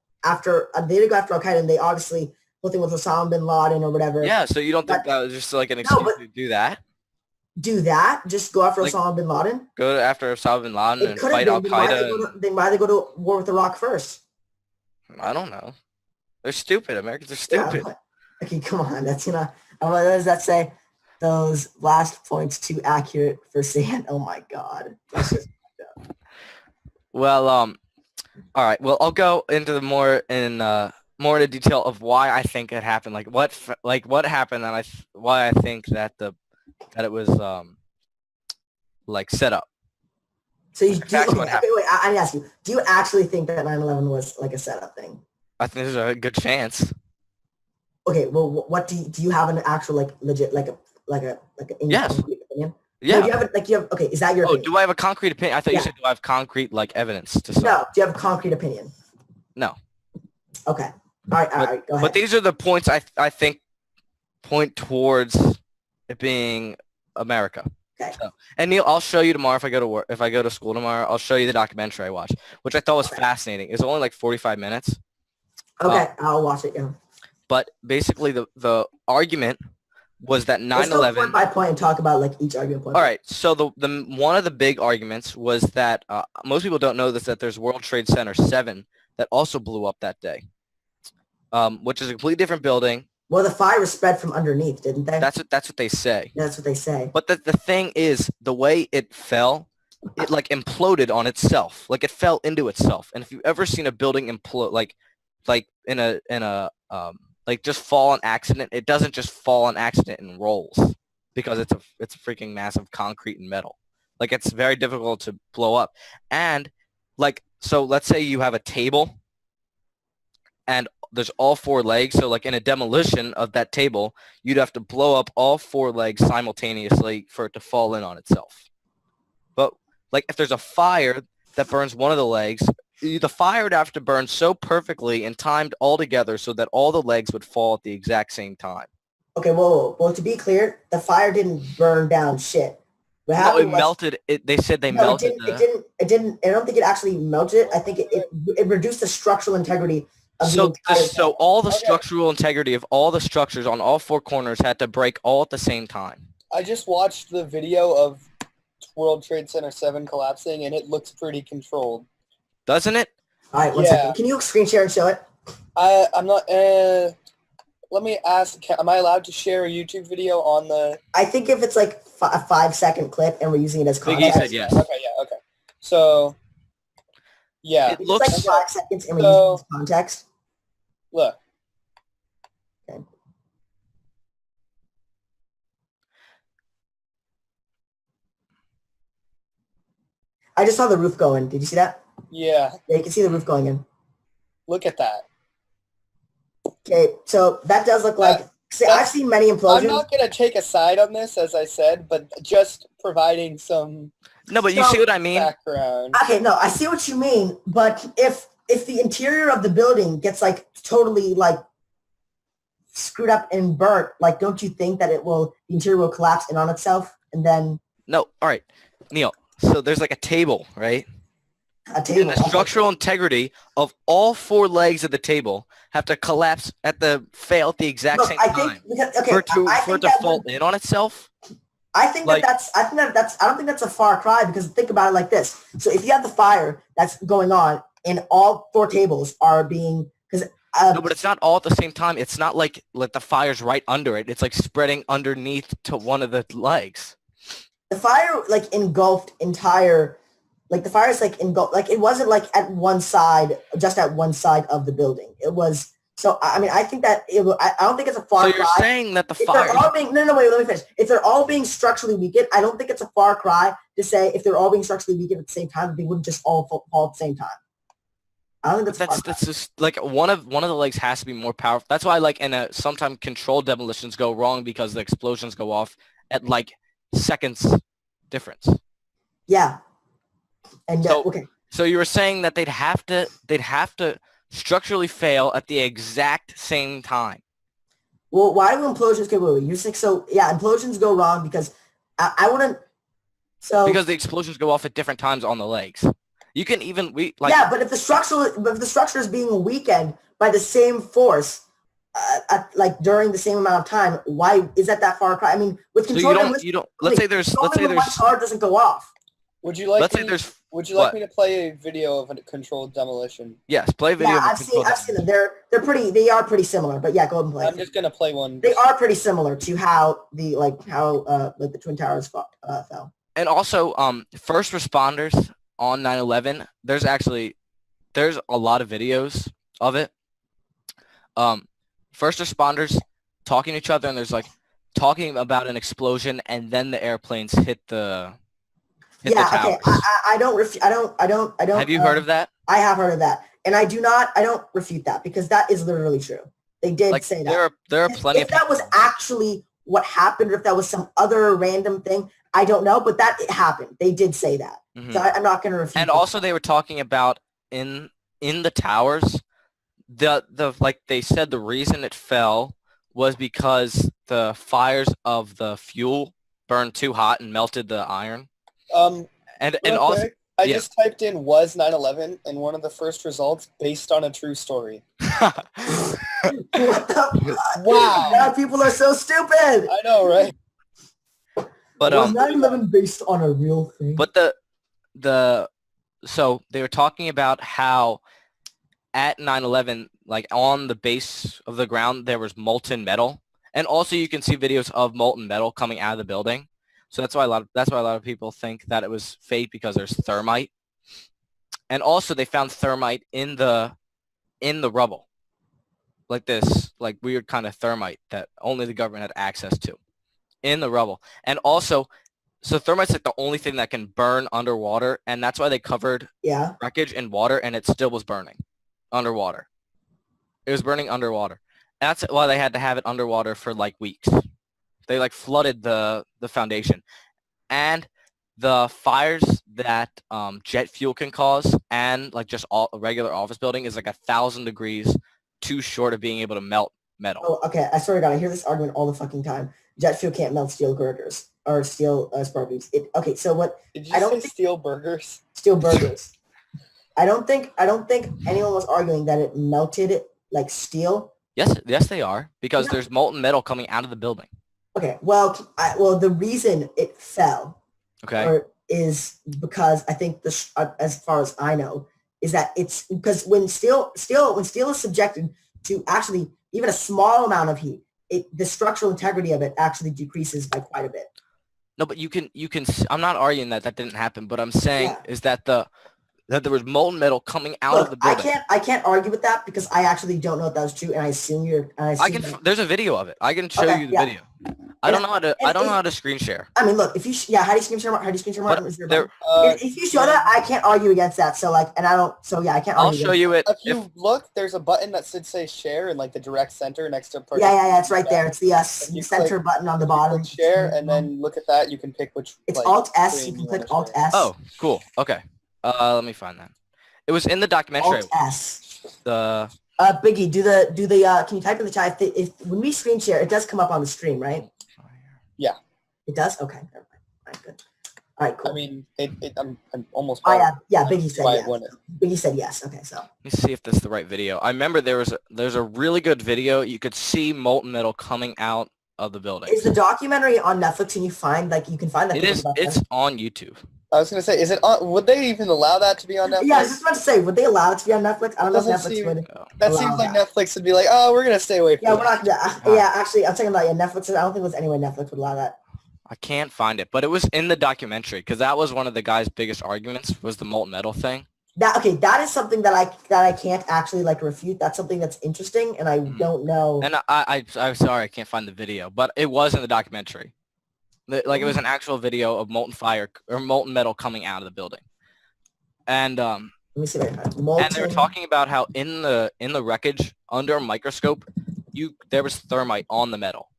they did go after Al Qaeda, and they obviously whole thing with Osama bin Laden or whatever. Yeah, so you don't think But that was just like an no, excuse but to do that? do that, just go after Like Osama bin Laden. go after Osama bin Laden It and could have fight been. Al Qaeda? Then why they go to war with Iraq first? I don't know. They're stupid. Americans are Yeah, stupid. but- okay, come on. That's what does that say? Those last points too accurate for saying. Oh my God. That's just- Well, all right. Well, I'll go into the more into detail of why I think it happened. Like what happened, and why I think that it was like set up. So you do. Exactly what Okay, happened. wait. I need to ask you. Do you actually think that 9/11 was like a setup thing? I think there's a good chance. Okay. Well, what do you have an actual like legit like an Yes. concrete opinion? Yeah. No, do you have it like you have? Okay. Is that your? Oh, opinion? do I have a concrete opinion? I thought you Yeah. said do I have concrete like evidence to say? No. Do you have a concrete opinion? No. Okay. All right. Go ahead. But these are the points I think point towards it being America. Okay. So, and Neil, I'll show you tomorrow if I go to work. If I go to school tomorrow, I'll show you the documentary I watched, which I thought was fascinating. It was only like 45 minutes, Okay. I'll watch it. Yeah. but basically the argument was that Let's go 9/11. point by point and talk about like each argument point. All right. So the one of the big arguments was that most people don't know this, that there's World Trade Center 7 that also blew up that day, which is a completely different building. Well, the fire spread from underneath, didn't they? That's what they say. That's what they say. But the thing is, the way it fell, it like imploded on itself. Like it fell into itself. And if you've ever seen a building implode, like in a like just fall on accident, it doesn't just fall on accident and rolls because it's a freaking massive concrete and metal. Like it's very difficult to blow up. And like, so let's say you have a table and there's all 4 legs. So like in a demolition of that table, you'd have to blow up all 4 legs simultaneously for it to fall in on itself. But like if there's a fire that burns one of the legs, the fire would have to burn so perfectly and timed all together so that all the legs would fall at the exact same time. Okay, well, to be clear, the fire didn't burn down shit. What No, it happened was- melted. They said they No, melted. it didn't. I don't think it actually melted it. I think it reduced the structural integrity of the entire So all the Okay. structural integrity of all the structures on all 4 corners had to break all at the same time. I just watched the video of World Trade Center 7 collapsing, and it looks pretty controlled. Doesn't it? All right, one Yeah. second. Can you screen share and show it? I'm not. Let me ask. Am I allowed to share a YouTube video on the? I think if it's like a 5-second clip and we're using it as Big E context, said yes. Okay. Yeah. Okay. So. Yeah. It it's looks- like 5 seconds and we're So- using it as context. Look. I just saw the roof going. Did you see that? Yeah. Yeah, you can see the roof going in. Look at that. Okay, so that does look like. See, that's- I've seen many I'm implosions. not gonna take a side on this, as I said, but just providing some No, but you So- see what I mean? background. Okay, no, I see what you mean, but if the interior of the building gets like totally like screwed up and burnt, like don't you think that the interior will collapse in on itself and then No. All right, Neil. So there's like a table, right? a table? And the structural integrity of all 4 legs of the table have to collapse fail at the exact Look, same I time think because, okay, for it to I for it think to that fall would- in on itself. I think like- I don't think that's a far cry because think about it like this. So if you have the fire that's going on and all 4 tables are being because No, but it's not all at the same time. It's not like the fire's right under it. It's like spreading underneath to one of the legs. the fire like engulfed entire like the fire is like engulfed like it wasn't like at one side just at one side of the building. It was so I mean I think that I don't think it's a far So you're cry. saying that the If fire. they're all being no wait let me finish. If they're all being structurally weakened, I don't think it's a far cry to say if they're all being structurally weakened at the same time, they wouldn't just all fall at the same time. I don't think That's just like one of the legs has to be more powerful. That's why like sometimes controlled demolitions go wrong because the explosions go off at like seconds difference. yeah. And So- okay. So you were saying that they'd have to structurally fail at the exact same time. Well, why do implosions go wrong? You're saying so yeah, implosions go wrong because I wouldn't so Because the explosions go off at different times on the legs. You can even yeah, but if the structure is being weakened by the same force, like during the same amount of time, why is that far across? I mean, with so controlled you don't. Let's say there's one charge doesn't go off. Would you like let's me, say there's Would you like what? me to play a video of a controlled demolition? Yes, play a video. Yeah, of a I've controlled seen them. They are pretty similar. But yeah, go ahead and play. I'm just gonna play one. They are pretty similar to how the Twin Towers fell. And also, first responders on 9/11. There's a lot of videos of it. First responders talking to each other, and there's like talking about an explosion, and then the airplanes hit the towers. Okay. I don't. Have you heard of that? I have heard of that, and I don't refute that because that is literally true. They did say that. There are plenty if of that was actually what happened, or if that was some other random thing, I don't know. But it happened. They did say that. Mhm. So I'm not going to refute. And also, they were talking about in the towers, they said the reason it fell was because the fires of the fuel burned too hot and melted the iron. And Real also, quick, I yeah. just typed in was 9/11 and one of the first results based on a true story. What the fuck? Wow. God, people are so stupid. I know, right? but Was 9/11 based on a real thing? But so they were talking about how at 9/11, like on the base of the ground, there was molten metal, and also you can see videos of molten metal coming out of the building. So that's why a lot of people think that it was fake because there's thermite, and also they found thermite in the rubble, like this weird kind of thermite that only the government had access to in the rubble, and also. So thermite's like the only thing that can burn underwater, and that's why they covered wreckage in water, and it still was burning underwater. It was burning underwater. That's why they had to have it underwater for like weeks. They flooded the foundation, and the fires that jet fuel can cause, and just a regular office building is 1,000 degrees too short of being able to melt metal. Oh, okay. I swear to God, I hear this argument all the fucking time. Jet fuel can't melt steel girders or steel spark beams. Okay, so what? Did you say steel burgers? Steel burgers. I don't think anyone was arguing that it melted it like steel. Yes, they are, because there's molten metal coming out of the building. Okay, well, the reason it fell, is because I think as far as I know, is that it's because when steel is subjected to actually even a small amount of heat, the structural integrity of it actually decreases by quite a bit. No, but you can. I'm not arguing that didn't happen, but I'm saying is that there was molten metal coming out of the building. I can't argue with that because I actually don't know if that was true, and I assume you're. There's a video of it. I can show you the video. I don't know how to screen share. I mean, look, if you how do you screen share? How do you screen share? If you show that, I can't argue against that. So and I don't. So yeah, I can't. I'll show you it. If you look, there's a button that should say share in the direct center next to. Yeah, it's right there. It's the center button on the bottom. Share and then look at that. You can pick which. It's Alt S. You can click Alt S. Oh, cool. Okay. Let me find that. It was in the documentary. Alt S. Biggie, do the can you type in the chat if when we screen share, it does come up on the stream, right? Yeah. It does? Okay. Never mind. All right, good. All right, cool. I mean, I'm almost. Biggie said yes. Biggie said yes. Okay, so. Let me see if this is the right video. I remember there's a really good video. You could see molten metal coming out of the building. Is the documentary on Netflix and you can find that? It is. It's on YouTube. I was gonna say, is it on? Would they even allow that to be on Netflix? Yeah, I was just about to say, would they allow it to be on Netflix? I don't know if Netflix would. That seems like Netflix would be like, oh, we're gonna stay away from. Yeah, we're not gonna. Yeah, actually, I'm talking about Netflix. I don't think there's any way Netflix would allow that. I can't find it, but it was in the documentary because that was one of the guy's biggest arguments was the molten metal thing. That is something that I can't actually refute. That's something that's interesting, and I don't know. And I'm sorry, I can't find the video, but it was in the documentary. It was an actual video of molten fire or molten metal coming out of the building, and let me see. And they were talking about how in the wreckage under a microscope, there was thermite on the metal.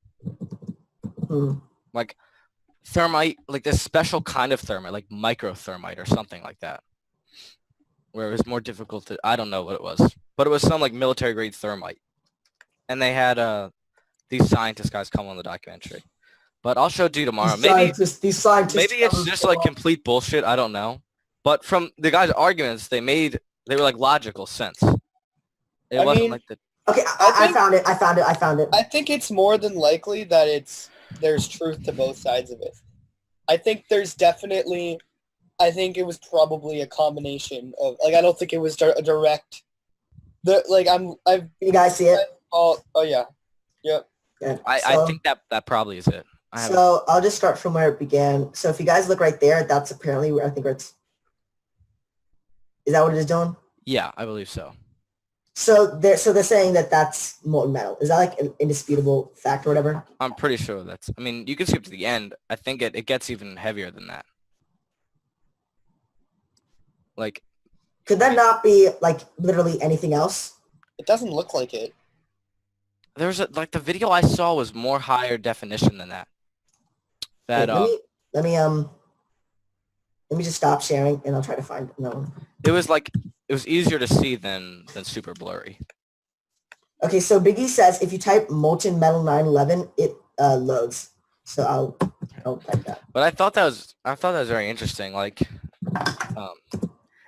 Thermite, this special kind of thermite, like microthermite or something like that, where it was more difficult to. I don't know what it was, but it was some military grade thermite, and they had these scientist guys come on the documentary. But I'll show it to you tomorrow. These scientists maybe it's just complete bullshit. I don't know. But from the guy's arguments, they were like logical sense. It I wasn't mean, like the Okay, I found it. I found it. I think it's more than likely that there's truth to both sides of it. I think there's definitely. I think it was probably a combination of like I don't think it was a direct. You guys see it? Oh yeah, yep. Yeah. I think that probably is it. So I'll just start from where it began. So if you guys look right there, that's apparently where I think it's. Is that what it is, Dylan? Yeah, I believe so. So they're saying that that's molten metal. Is that like an indisputable fact or whatever? I'm pretty sure that's. I mean, you can skip to the end. I think it gets even heavier than that. Like, could that not be like literally anything else? It doesn't look like it. There's the video I saw was more higher definition than that. That Wait, let me just stop sharing and I'll try to find another one. It was easier to see than super blurry. Okay, so Biggie says if you type molten metal 911, it loads. So I'll type that. But I thought that was very interesting. Like,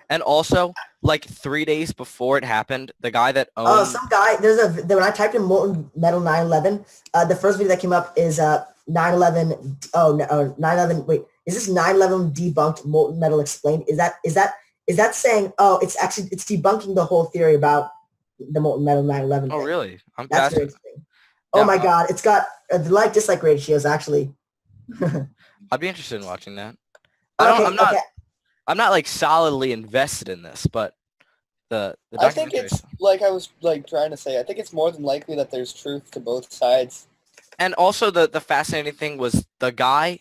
and also like 3 days before it happened, the guy that owned. Oh, some guy. When I typed in molten metal 911, the first video that came up is 911. Oh no, 911. Wait, is this 911 debunked molten metal explained? Is that saying? Oh, it's debunking the whole theory about the molten metal 911. Oh thing. really? I'm That's very fascinated. interesting. Oh my god, it's got the like-dislike ratios actually. I'd be interested in watching that. Okay. I'm not like solidly invested in this, but the I think documentary. it's like I was like trying to say. I think it's more than likely that there's truth to both sides. And also the fascinating thing was the guy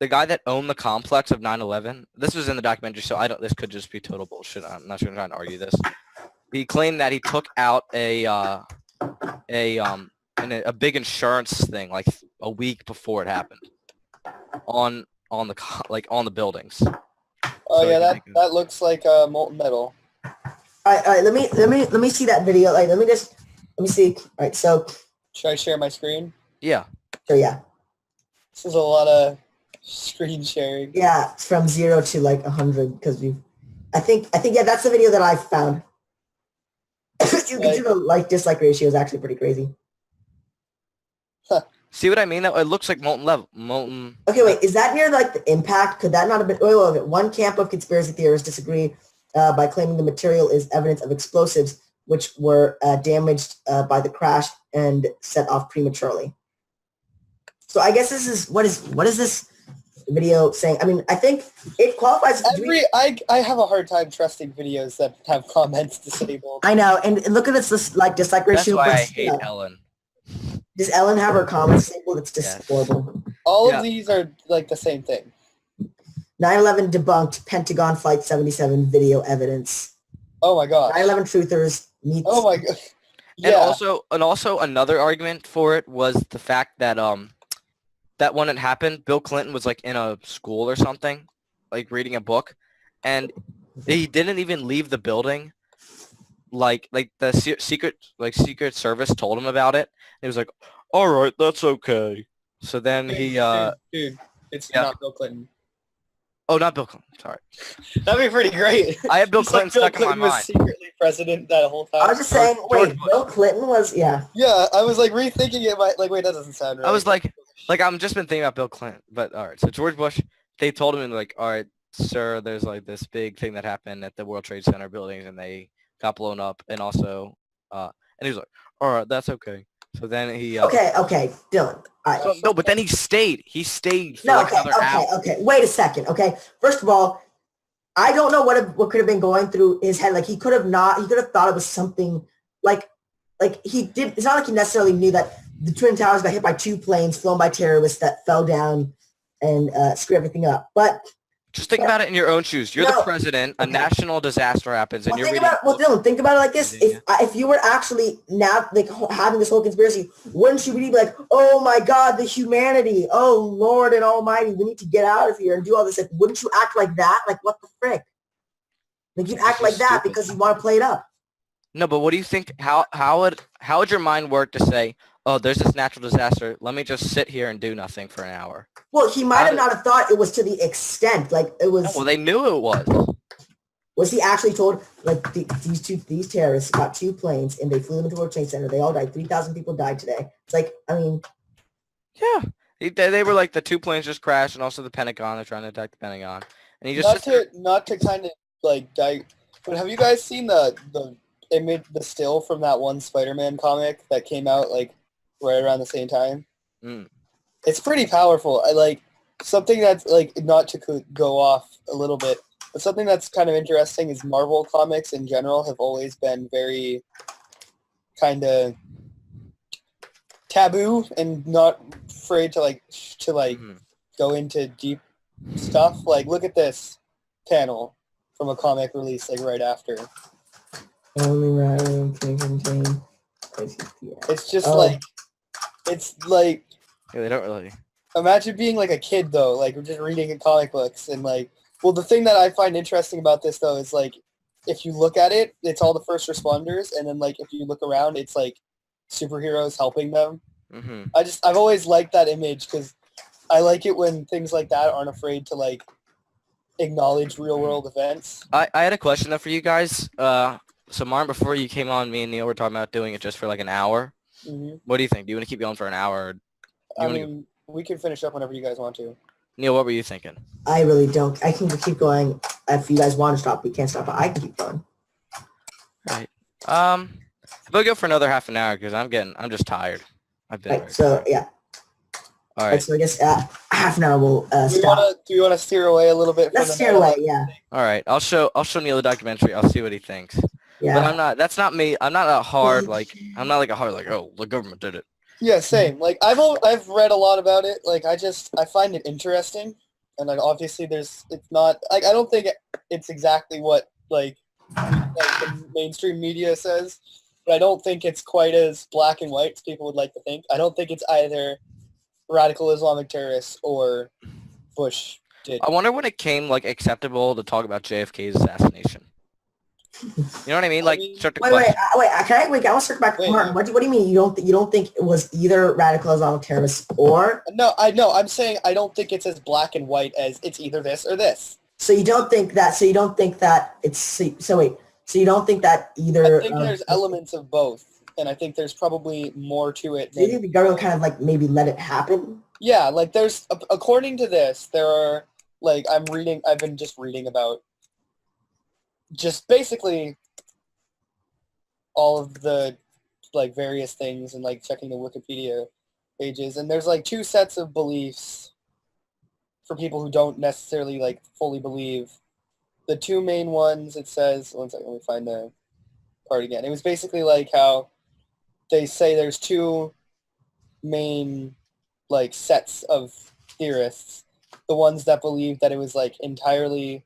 that owned the complex of 9/11. This was in the documentary, so this could just be total bullshit. I'm not sure I'm trying to argue this. He claimed that he took out a big insurance thing like a week before it happened on the buildings. Oh So yeah, that looks like molten metal. All right. Let me see that video. Like, let me see. All right. So. Should I share my screen? Yeah. So yeah. This is a lot of screen sharing. Yeah, it's from 0 to like 100 because I think yeah, that's the video that I found. You can see the like-dislike ratio is actually pretty crazy. See what I mean? It looks like molten. Okay, wait. Is that near like the impact? Could that not have been? Wait. One camp of conspiracy theorists disagree by claiming the material is evidence of explosives which were damaged by the crash and set off prematurely. So I guess this is what is this video saying? I mean, I think it qualifies. I have a hard time trusting videos that have comments disabled. I know, and look at this like dislike ratio. That's why I hate Ellen. Does Ellen have her comments disabled? It's just horrible. All of these are like the same thing. 9/11 debunked Pentagon Flight 77 video evidence. Oh my god. 9/11 truthers meet. Oh my god. Yeah. And also another argument for it was the fact that that when it happened, Bill Clinton was like in a school or something, like reading a book, and he didn't even leave the building. Like the Secret Service told him about it. And he was like, "All right, that's okay." So then dude, it's not Bill Clinton. Oh, not Bill Clinton. Sorry. That'd be pretty great. I had Bill Clinton stuck in my mind. Was secretly president that whole time. I was just saying, wait, Bill Clinton was, yeah. Yeah, I was like rethinking it. Like, wait, that doesn't sound right. I was like I've just been thinking about Bill Clinton. But all right, so George Bush, they told him like, all right, sir, there's like this big thing that happened at the World Trade Center buildings, and they got blown up, and also, and he was like, all right, that's okay. So then he. Okay, Dylan. All right. No, but then he stayed. He stayed for another hour. Okay. Wait a second. Okay. First of all, I don't know what could have been going through his head. Like he could have thought it was something like he did. It's not like he necessarily knew that the Twin Towers got hit by 2 planes flown by terrorists that fell down and screwed everything up. But just think about it in your own shoes. You're the president. A national disaster happens, and you're reading. Dylan, think about it like this: if you were actually now like having this whole conspiracy, wouldn't you really be like, "Oh my God, the humanity! Oh Lord and Almighty, we need to get out of here and do all this"? Like, wouldn't you act like that? Like, what the frick? Like you'd act like that because you want to play it up. No, but what do you think? How would your mind work to say, oh, there's this natural disaster. Let me just sit here and do nothing for an hour. Well, he might How have did? not have thought it was to the extent like it No, well, was. they knew it was. Was he actually told like these terrorists got 2 planes and they flew them into World Trade Center? They all died. 3,000 people died today. It's like I mean, Yeah. They were like the 2 planes just crashed, and also the Pentagon. They're trying to attack the Pentagon, and he just Not sits there. to not to kind of like but have you guys seen the image, the still from that one Spider-Man comic that came out like right around the same time? Mm. It's pretty powerful. I like something that's like not to go off a little bit, but something that's kind of interesting is Marvel comics in general have always been very kind of taboo and not afraid to Mhm. go into deep stuff. Like look at this panel from a comic release like right after. only right can contain. It's just Oh. it's like Yeah, they don't really. imagine being like a kid though, like just reading comic books and like. Well, the thing that I find interesting about this though is like if you look at it, it's all the first responders, and then like if you look around, it's like superheroes helping them. Hmm. I've always liked that image because I like it when things like that aren't afraid to like acknowledge real world events. I had a question though for you guys. So Martin, before you came on, me and Neil were talking about doing it just for like an hour. Hmm. What do you think? Do you want to keep going for an hour? Or do you I want to? mean, we can finish up whenever you guys want to. Neil, what were you thinking? I really don't. I can keep going if you guys want to stop. We can't stop, but I can keep going. Right. How about we go for another half an hour because I'm just tired. I've been. Right. So yeah. All Right. right. So I guess half an hour will stop. Do we want to steer away a little bit? Let's from steer away. Yeah. All right. I'll show Neil the documentary. I'll see what he thinks. But Yeah. that's not me. I'm not a hard I'm not like a hard like, oh, the government did it. Yeah, same. Like I've read a lot about it. Like I find it interesting, and like obviously it's not like I don't think it's exactly what like the mainstream media says, but I don't think it's quite as black and white as people would like to think. I don't think it's either radical Islamic terrorists or Bush did. I wonder when it came like acceptable to talk about JFK's assassination. You know what I mean? I Like mean- start to Wait. question. Can I wait? I want to circle back. Wait. Martin, what do you mean? You don't think it was either radical Islamic terrorists or? No, I know. I'm saying I don't think it's as black and white as it's either this or this. So you don't think that? So you don't think that it's? So wait. So you don't think that either? I think there's elements of both, and I think there's probably more to it. Do you think the government kind of like maybe let it happen? Yeah, like there's according to this, there are like I've been just reading about just basically all of the like various things and like checking the Wikipedia pages, and there's like two sets of beliefs for people who don't necessarily like fully believe. The two main ones, it says, one second, let me find the part again. It was basically like how they say there's two main like sets of theorists. The ones that believe that it was like entirely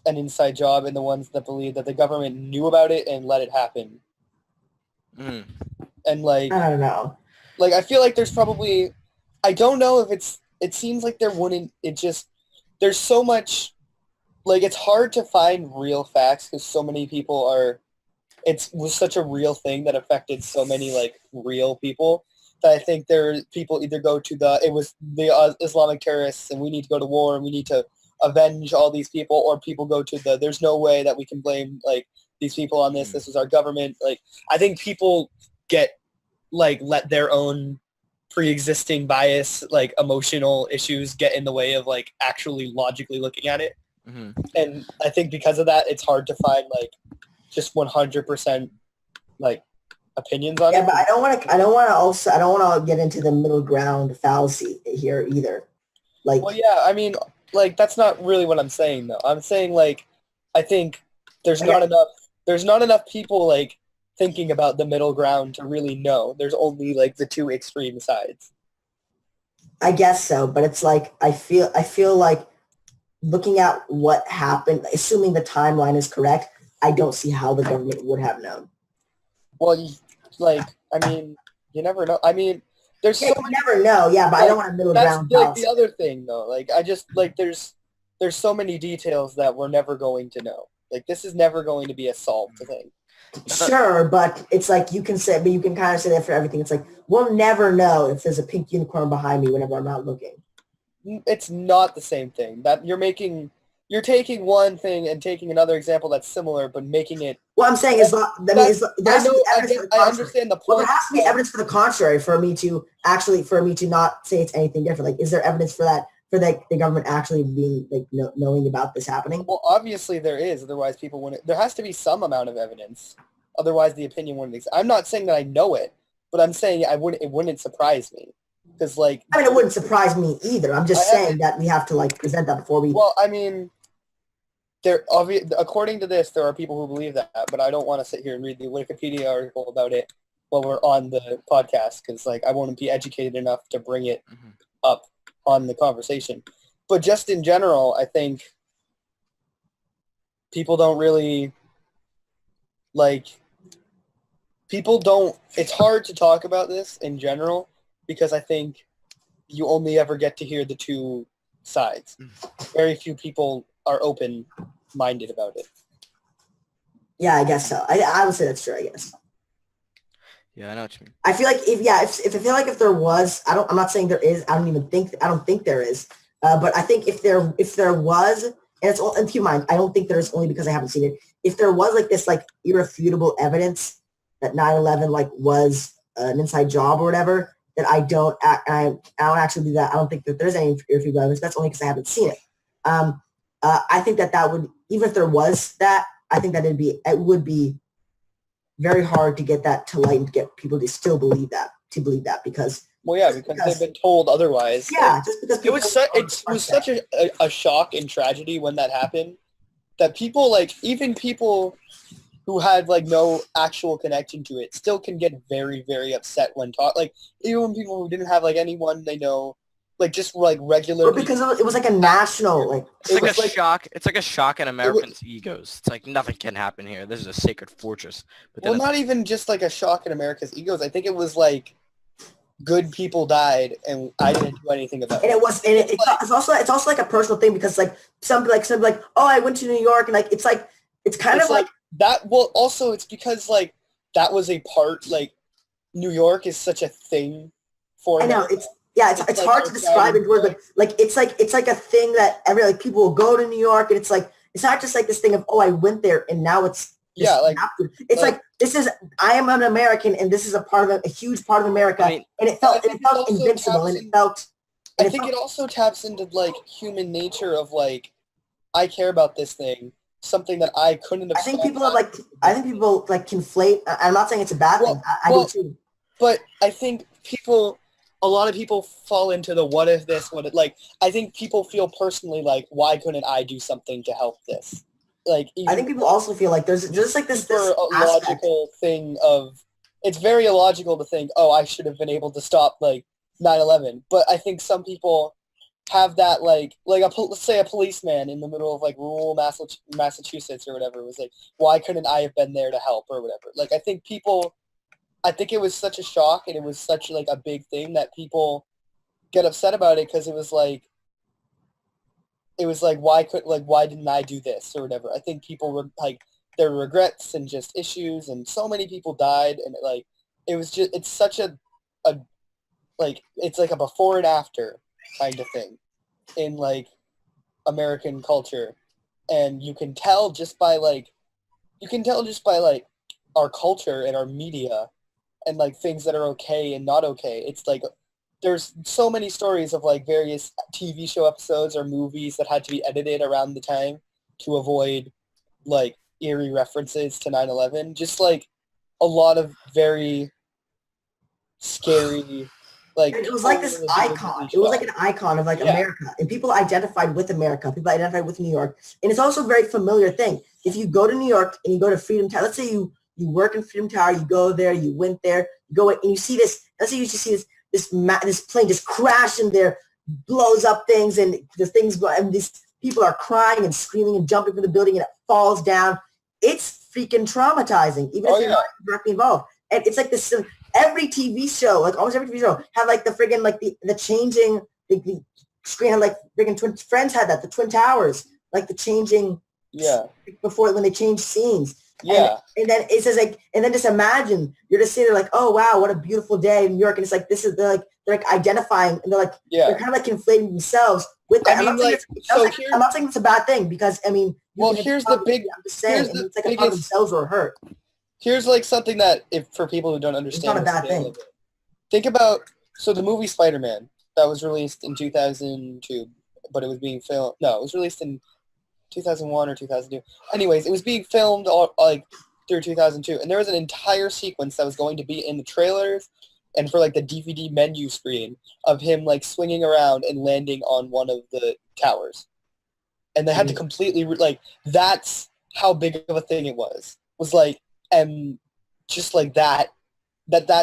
an inside job, and the ones that believe that the government knew about it and let it happen. Mm. And like I don't know. I feel like there's probably, I don't know if it seems like there wouldn't, there's so much, like it's hard to find real facts because so many people it was such a real thing that affected so many like real people that I think people either go to it was the Islamic terrorists and we need to go to war and we need to avenge all these people, or people go to there's no way that we can blame like these people on this. This was our government. Like I think people get like let their own pre-existing bias, like emotional issues get in the way of like actually logically looking at it. Hmm. And I think because of that, it's hard to find like just 100% like opinions on Yeah, it. but I don't want to get into the middle ground fallacy here either. Like, Well, yeah, I mean, like that's not really what I'm saying though. I'm saying like I think there's not enough people like thinking about the middle ground to really know. There's only like the two extreme sides. I guess so, but it's like I feel like looking at what happened, assuming the timeline is correct, I don't see how the government would have known. Well, I mean, you never know. I mean, there's Yeah, so you many. never know. Yeah, but I don't want a middle That's ground like fallacy. the other thing though. Like I just like there's so many details that we're never going to know. Like this is never going to be a solved thing. Sure, but it's like you can say, but you can kind of say that for everything. It's like we'll never know if there's a pink unicorn behind me whenever I'm not looking. It's not the same thing. That you're taking one thing and taking another example that's similar, but making it. What I'm saying is not. I mean, there has to be evidence for the I contrary. understand the point. Well, there has to be evidence for the contrary for me to not say it's anything different. Like, is there evidence for that? For the government actually being like knowing about this happening? Well, obviously there is. Otherwise, people wouldn't. There has to be some amount of evidence. Otherwise, the opinion wouldn't exist. I'm not saying that I know it, but I'm saying it wouldn't surprise me. Because, like... I mean, it wouldn't surprise me either. I'm just saying that we have to, like, present that before we... Well, I mean, according to this, there are people who believe that, but I don't want to sit here and read the Wikipedia article about it while we're on the podcast, because, like, I won't be educated enough to bring it up on the conversation. But just in general, I think people don't really, like... People don't... It's hard to talk about this in general, because I think you only ever get to hear the two sides. Very few people are open-minded about it. Yeah, I guess so. I would say that's true, I guess. Yeah, I know what you mean. I feel like if there was, I'm not saying there is, I don't think there is. But I think if there was, and it's all, and keep in mind, I don't think there is only because I haven't seen it. If there was like this like irrefutable evidence that 9/11 like was an inside job or whatever, that I don't actually do that. I don't think that there's any irrefutable evidence. That's only because I haven't seen it. I think that would, even if there was that, I think that it would be very hard to get that to light and to get people to still believe that, because... Well, yeah, because they've been told otherwise. Yeah, just because it was such a shock and tragedy when that happened that people, like, even people who had, like, no actual connection to it still can get very, very upset when like, even people who didn't have, like, anyone they know, like, just, like, regular... Because it was, like, a national, like... It's like a shock. It's like a shock in Americans' egos. It's like nothing can happen here. This is a sacred fortress. But then not even just, like, a shock in America's egos. I think it was, like, good people died, and I didn't do anything about it. And it's also like a personal thing, because, like, some like, oh, I went to New York, and, like, it's kind of like that. Well, also it's because, like, that was a part, like, New York is such a thing for... I know, it's like hard to describe in words, but, like, it's like a thing that people will go to New York, and it's like, it's not just like this thing of, oh, I went there and now it's... Yeah, like... It's like, this is... I am an American, and this is a part of a huge part of America, and it felt invincible, and it felt... I think it also taps into, like, human nature of, like, I care about this thing, something that I couldn't have... I think people conflate... I'm not saying it's a bad thing. I do too. But I think a lot of people fall into the what if this, what if... Like, I think people feel personally like, why couldn't I do something to help this? Like, I think people also feel like there's just like this logical thing of... It's very illogical to think, oh, I should have been able to stop, like, 9/11. But I think some people have that, like let's say a policeman in the middle of, like, rural Massachusetts or whatever was like, why couldn't I have been there to help or whatever? Like, I think it was such a shock, and it was such, like, a big thing that people get upset about it, because it was like, why didn't I do this or whatever? I think people were, like, there were regrets and just issues, and so many people died, and, like, it was just, it's such a like, it's like a before and after kind of thing in, like, American culture, and you can tell just by, like, our culture and our media and, like, things that are okay and not okay. It's like there's so many stories of, like, various TV show episodes or movies that had to be edited around the time to avoid, like, eerie references to 9/11. Just, like, a lot of very scary, like... It was like this icon. It was like an icon of, like, America. And people identified with America. People identified with New York. And it's also a very familiar thing. If you go to New York and you go to Freedom Tower, let's say you work in Freedom Tower, you go there, you went there, you go and you see this, let's say you just see this plane just crash in there, blows up things, and the things go, and these people are crying and screaming and jumping from the building, and it falls down. It's freaking traumatizing, even if you're not directly involved. And it's like this, every TV show, like almost every TV show, had, like, the friggin', like, the changing, the screen had, like, friggin' Friends had that, the Twin Towers, like, the changing, yeah, before, when they changed scenes. Yeah. And then it says like, and then just imagine you're just sitting there like, oh wow, what a beautiful day in New York, and it's like they're like identifying, and they're Yeah. kind of like conflating themselves with that. I mean, I'm not saying it's a bad thing because I mean, here's the big. I'm just saying, here's the it's like a part of themselves or hurt. Here's like something that, if for people who don't understand, it's not a bad thing. Think about the movie Spider-Man that was released in 2002, but it was being filmed. No, it was released in 2001 or 2002. Anyways, it was being filmed through 2002, and there was an entire sequence that was going to be in the trailers and for like the DVD menu screen of him like swinging around and landing on one of the towers, and they had to completely that's how big of a thing it was like, and just like that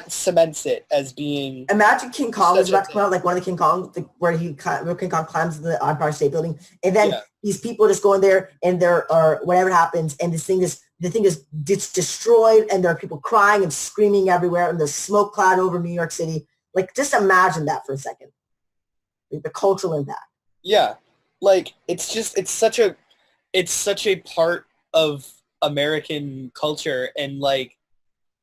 cements it as being. Imagine King Kong was about to come out, like one of the King Kong, where King Kong climbs the Empire State Building, and then these people just go in there, and or whatever happens, and the thing is destroyed, and there are people crying and screaming everywhere, and there's smoke cloud over New York City. Like, just imagine that for a second, like the cultural impact. Yeah, like it's such a part of American culture, and like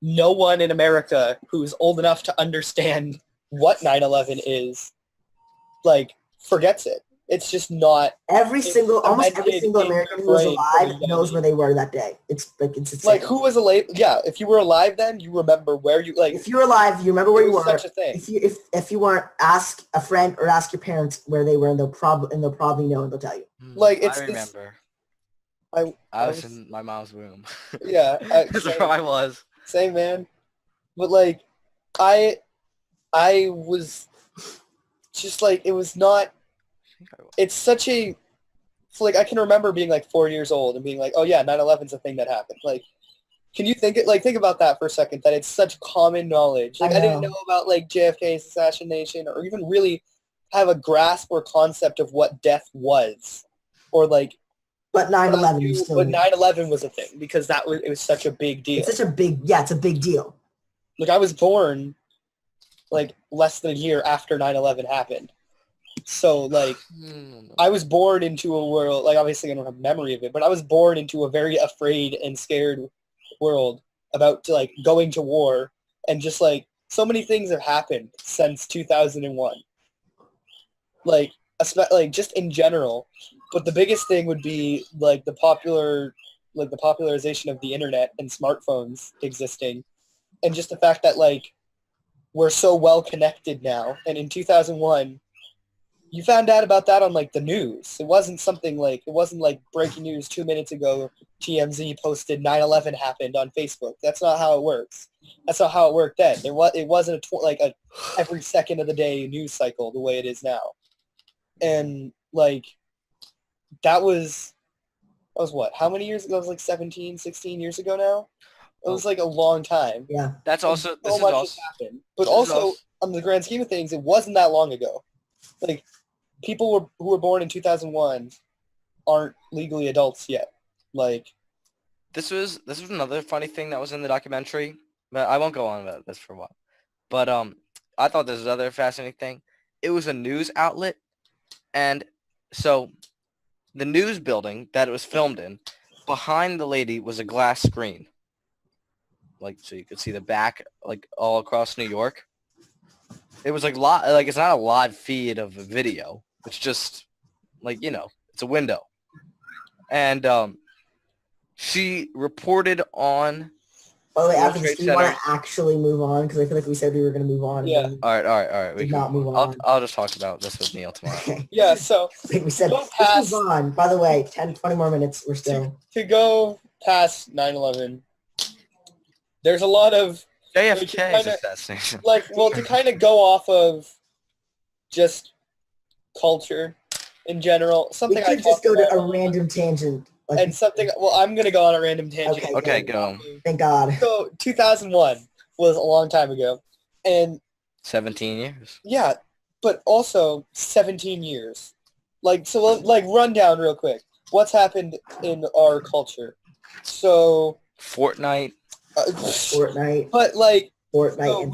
no one in America who's old enough to understand what 9/11 is, like, forgets it. It's just not. Almost every single American who was alive knows where they were that day. It's like who was alive? Yeah, if you were alive then, you remember where you like. If you were alive, you remember where you were. Such a thing. If you weren't, ask a friend or ask your parents where they were, and they'll probably know, and they'll tell you. Like I remember. I was in my mom's womb. Yeah, that's where I was. Same, man. But like, I was just like, it was not. It's such a. It's like I can remember being like 4 years old and being like, oh yeah, 9/11's a thing that happened. Like, can you think about that for a second? That it's such common knowledge. Like I didn't know about like JFK's assassination, or even really have a grasp or concept of what death was, or like. But 9/11 But 9/11 was a thing because it was such a big deal. It's a big deal. Like I was born like less than a year after 9/11 happened. So like I was born into a world, like obviously I don't have memory of it, but I was born into a very afraid and scared world about like going to war, and just like so many things have happened since 2001. Like just in general. But the biggest thing would be like the popularization of the internet and smartphones existing, and just the fact that like we're so well connected now. And in 2001, you found out about that on like the news. It wasn't like breaking news 2 minutes ago. TMZ posted 9/11 happened on Facebook. That's not how it works. That's not how it worked then. It wasn't a every second of the day news cycle the way it is now. And like. That was what? How many years ago? It was like 17, 16 years ago now? It was like a long time. Yeah. That's also... So much has happened. But also, on the grand scheme of things, it wasn't that long ago. Like, people who were born in 2001 aren't legally adults yet. Like... This was another funny thing that was in the documentary, but I won't go on about this for a while. But I thought this was another fascinating thing. It was a news outlet, and so... The news building that it was filmed in, behind the lady was a glass screen. Like, so you could see the back, like, all across New York. It was like it's not a live feed of a video. It's just, like, it's a window. And she reported on... Oh, wait, after this, do you want to actually move on? Because I feel like we said we were going to move on. Yeah. All right. We can not move on. I'll just talk about this with Neil tomorrow. Okay. Yeah, so... Like we said, let's move on. By the way, 10, 20 more minutes. We're still... To go past 9/11, there's a lot of... JFK's assassination. Like, well, to kind of go off of just culture in general, something we could just go to a random tangent. And something, well, I'm going to go on a random tangent. Okay, go. Thank God. So 2001 was a long time ago. And 17 years. Yeah, but also 17 years. Like, so, like, run down real quick. What's happened in our culture? So... Fortnite. Fortnite. But, like... Fortnite so and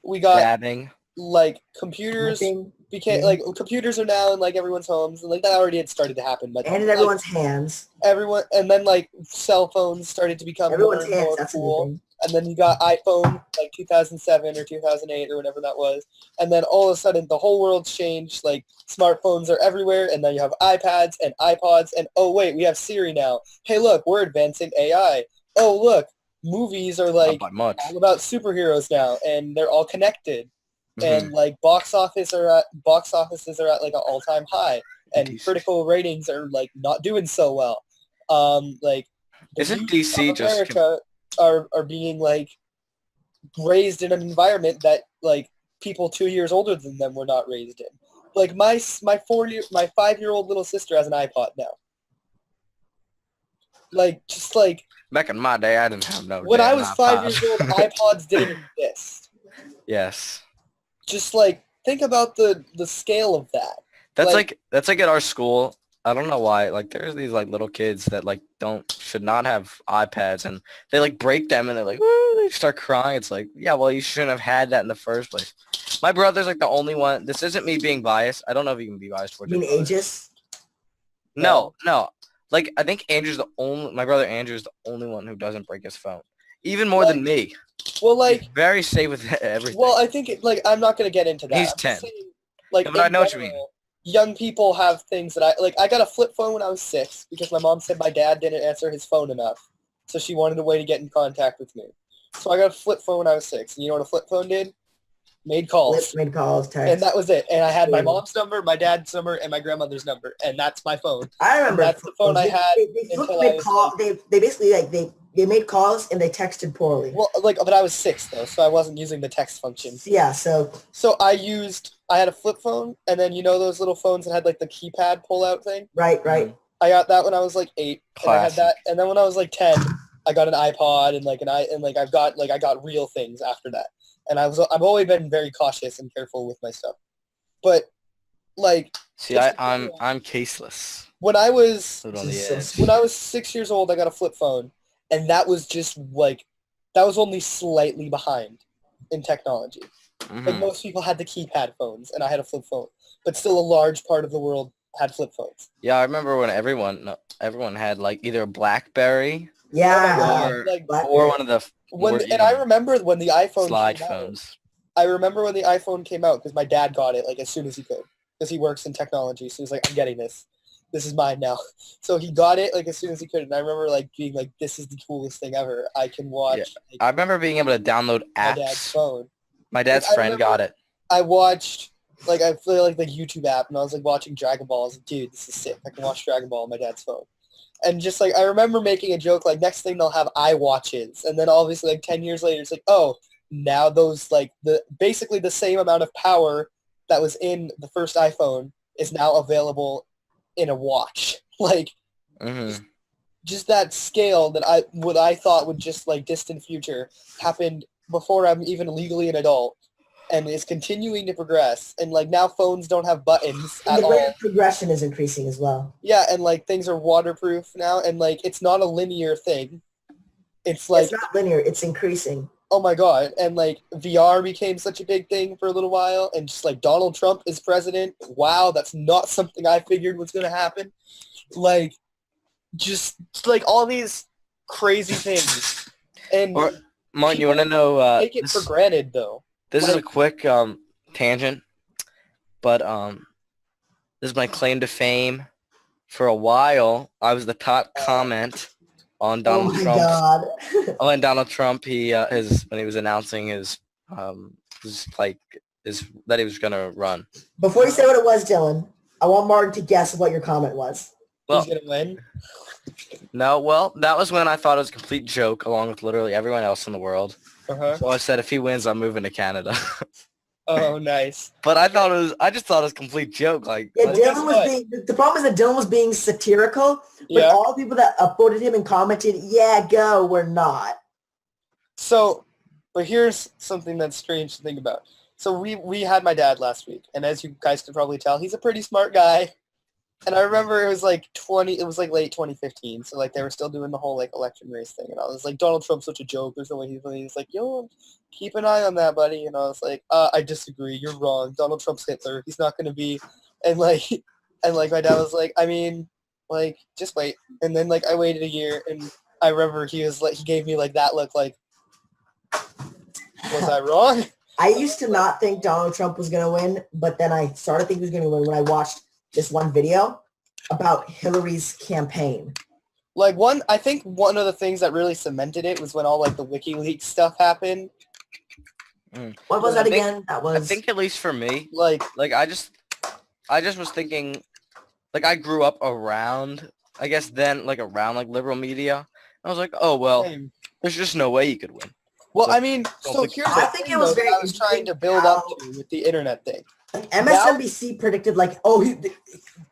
we got... Dabbing. Like, computers... became like computers are now in like everyone's homes, and like that already had started to happen. But And in like, everyone's hands. everyone, and then like cell phones started to become more Everyone's and hands. more That's a good cool. thing. And then you got iPhone like 2007 or 2008 or whatever that was. And then all of a sudden the whole world's changed. Like smartphones are everywhere, and then you have iPads and iPods, and oh wait, we have Siri now. Hey look, we're advancing AI. Oh look, movies are Not like by much. all about superheroes now, and they're all connected. Mhm. And like box offices are at like an all-time high, and DC. critical ratings are like not doing so well. Like the Isn't youth DC of just America are being like raised in an environment that like people 2 years older than them were not raised in. Like my 5-year-old little sister has an iPod now. Like just like back in my day, I didn't have no when I damn was 5 iPod. years old, iPods didn't exist. Yes. Just like think about the scale of that. That's like at our school. I don't know why. Like there's these like little kids that like should not have iPads, and they like break them and they're like, "Woo," they start crying. It's like, yeah, well, you shouldn't have had that in the first place. My brother's like the only one. This isn't me being biased. I don't know if you can be biased towards You your mean brother. ages? No. Like I think my brother Andrew's the only one who doesn't break his phone, even more than me. Well, like He's very safe with everything. well, I think like I'm not gonna get into that. He's I'm just 10. saying, like, No, but I in know what you mean. general, young people have things that I got a flip phone when I was 6 because my mom said my dad didn't answer his phone enough, so she wanted a way to get in contact with me. So I got a flip phone when I was 6, and you know what a flip phone did? Made calls. Made calls, text. And that was it. And I had my Yeah. mom's number, my dad's number, and my grandmother's number, and that's my phone. I remember. That's the phone I had until I was They basically like they made calls and they texted poorly. well, like, but I was 6 though, so I wasn't using the text function. Yeah, so So I had a flip phone, and then you know those little phones that had like the keypad pull-out thing? right. I got that when I was like 8, and I had Classic. that, and then when I was like 10, I got an iPod and I got real things after that. And I've always been very cautious and careful with my stuff. But like See, I'm caseless. when I was Put it on the So edge. when I was 6 years old, I got a flip phone, and that was just like that was only slightly behind in technology. Like Mhm. most people had the keypad phones, and I had a flip phone, but still a large part of the world had flip phones. Yeah, I remember when everyone had like either a BlackBerry yeah, or Like or one of the I remember when the iPhone slide came out. phones. I remember when the iPhone came out because my dad got it like as soon as he could because he works in technology. So he's like, I'm getting this. This is mine now. So he got it like as soon as he could. And I remember like being like, this is the coolest thing ever. I can watch like, I remember being able to download my dad's apps. phone. My dad's I friend remember- got it. I watched like I feel like the YouTube app and I was like watching Dragon Ball. I was like, dude, this is sick. I can watch Dragon Ball on my dad's phone. And just like I remember making a joke like next thing they'll have iWatches. And then obviously like 10 years later it's like, oh, now those like basically the same amount of power that was in the first iPhone is now available in a watch. Like Mhm. just that scale that I thought would just like distant future happened before I'm even legally an adult and is continuing to progress. And like now phones don't have buttons and at the rate all. of progression is increasing as well. Yeah, and like things are waterproof now and like it's not a linear thing. It's like It's not linear; it's increasing. oh my god, and like VR became such a big thing for a little while and just like Donald Trump is president. Wow, that's not something I figured was going to happen. Like just like all these crazy things. And Or Martin, you want to know? take it for granted though. This is a like- quick tangent, but this is my claim to fame. For a while, I was the top comment on Donald oh my Trump's. god! When Donald Trump, when he was announcing his that he was gonna run. Before you say what it was, Dylan, I want Martin to guess what your comment was. Well, He's gonna win. no, well, that was when I thought it was a complete joke, along with literally everyone else in the world. Uh-huh. So I said, if he wins, I'm moving to Canada. Oh, nice. But I just thought it was a complete joke. Like, Yeah, like- Dylan was being. The problem is that Dylan was being satirical, but Yeah. all the people that upvoted him and commented, "Yeah, go," were not. So, but here's something that's strange to think about. So we had my dad last week, and as you guys can probably tell, he's a pretty smart guy. And I remember it was like late 2015, so like they were still doing the whole like election race thing, and I was like, Donald Trump's such a joke. There's no way he's like, yo, keep an eye on that, buddy. And I was like, I disagree. You're wrong. Donald Trump's Hitler. He's not gonna be. And like my dad was like, I mean, like just wait. And then like I waited a year, and I remember he gave me like that look, like, was I wrong? I used to not think Donald Trump was going to win, but then I started thinking he was going to win when I watched this one video about Hillary's campaign. Like I think one of the things that really cemented it was when all like the WikiLeaks stuff happened. What was that again? That was. I think at least for me, Like I just was thinking, like I grew up around, I guess then like around like liberal media. I was like, oh well, same. there's just no way you could win. Well, So, I mean, don't so think- here's I the think thing, it was though, very that I was trying to build up to with the internet thing. Like MSNBC predicted, like, oh,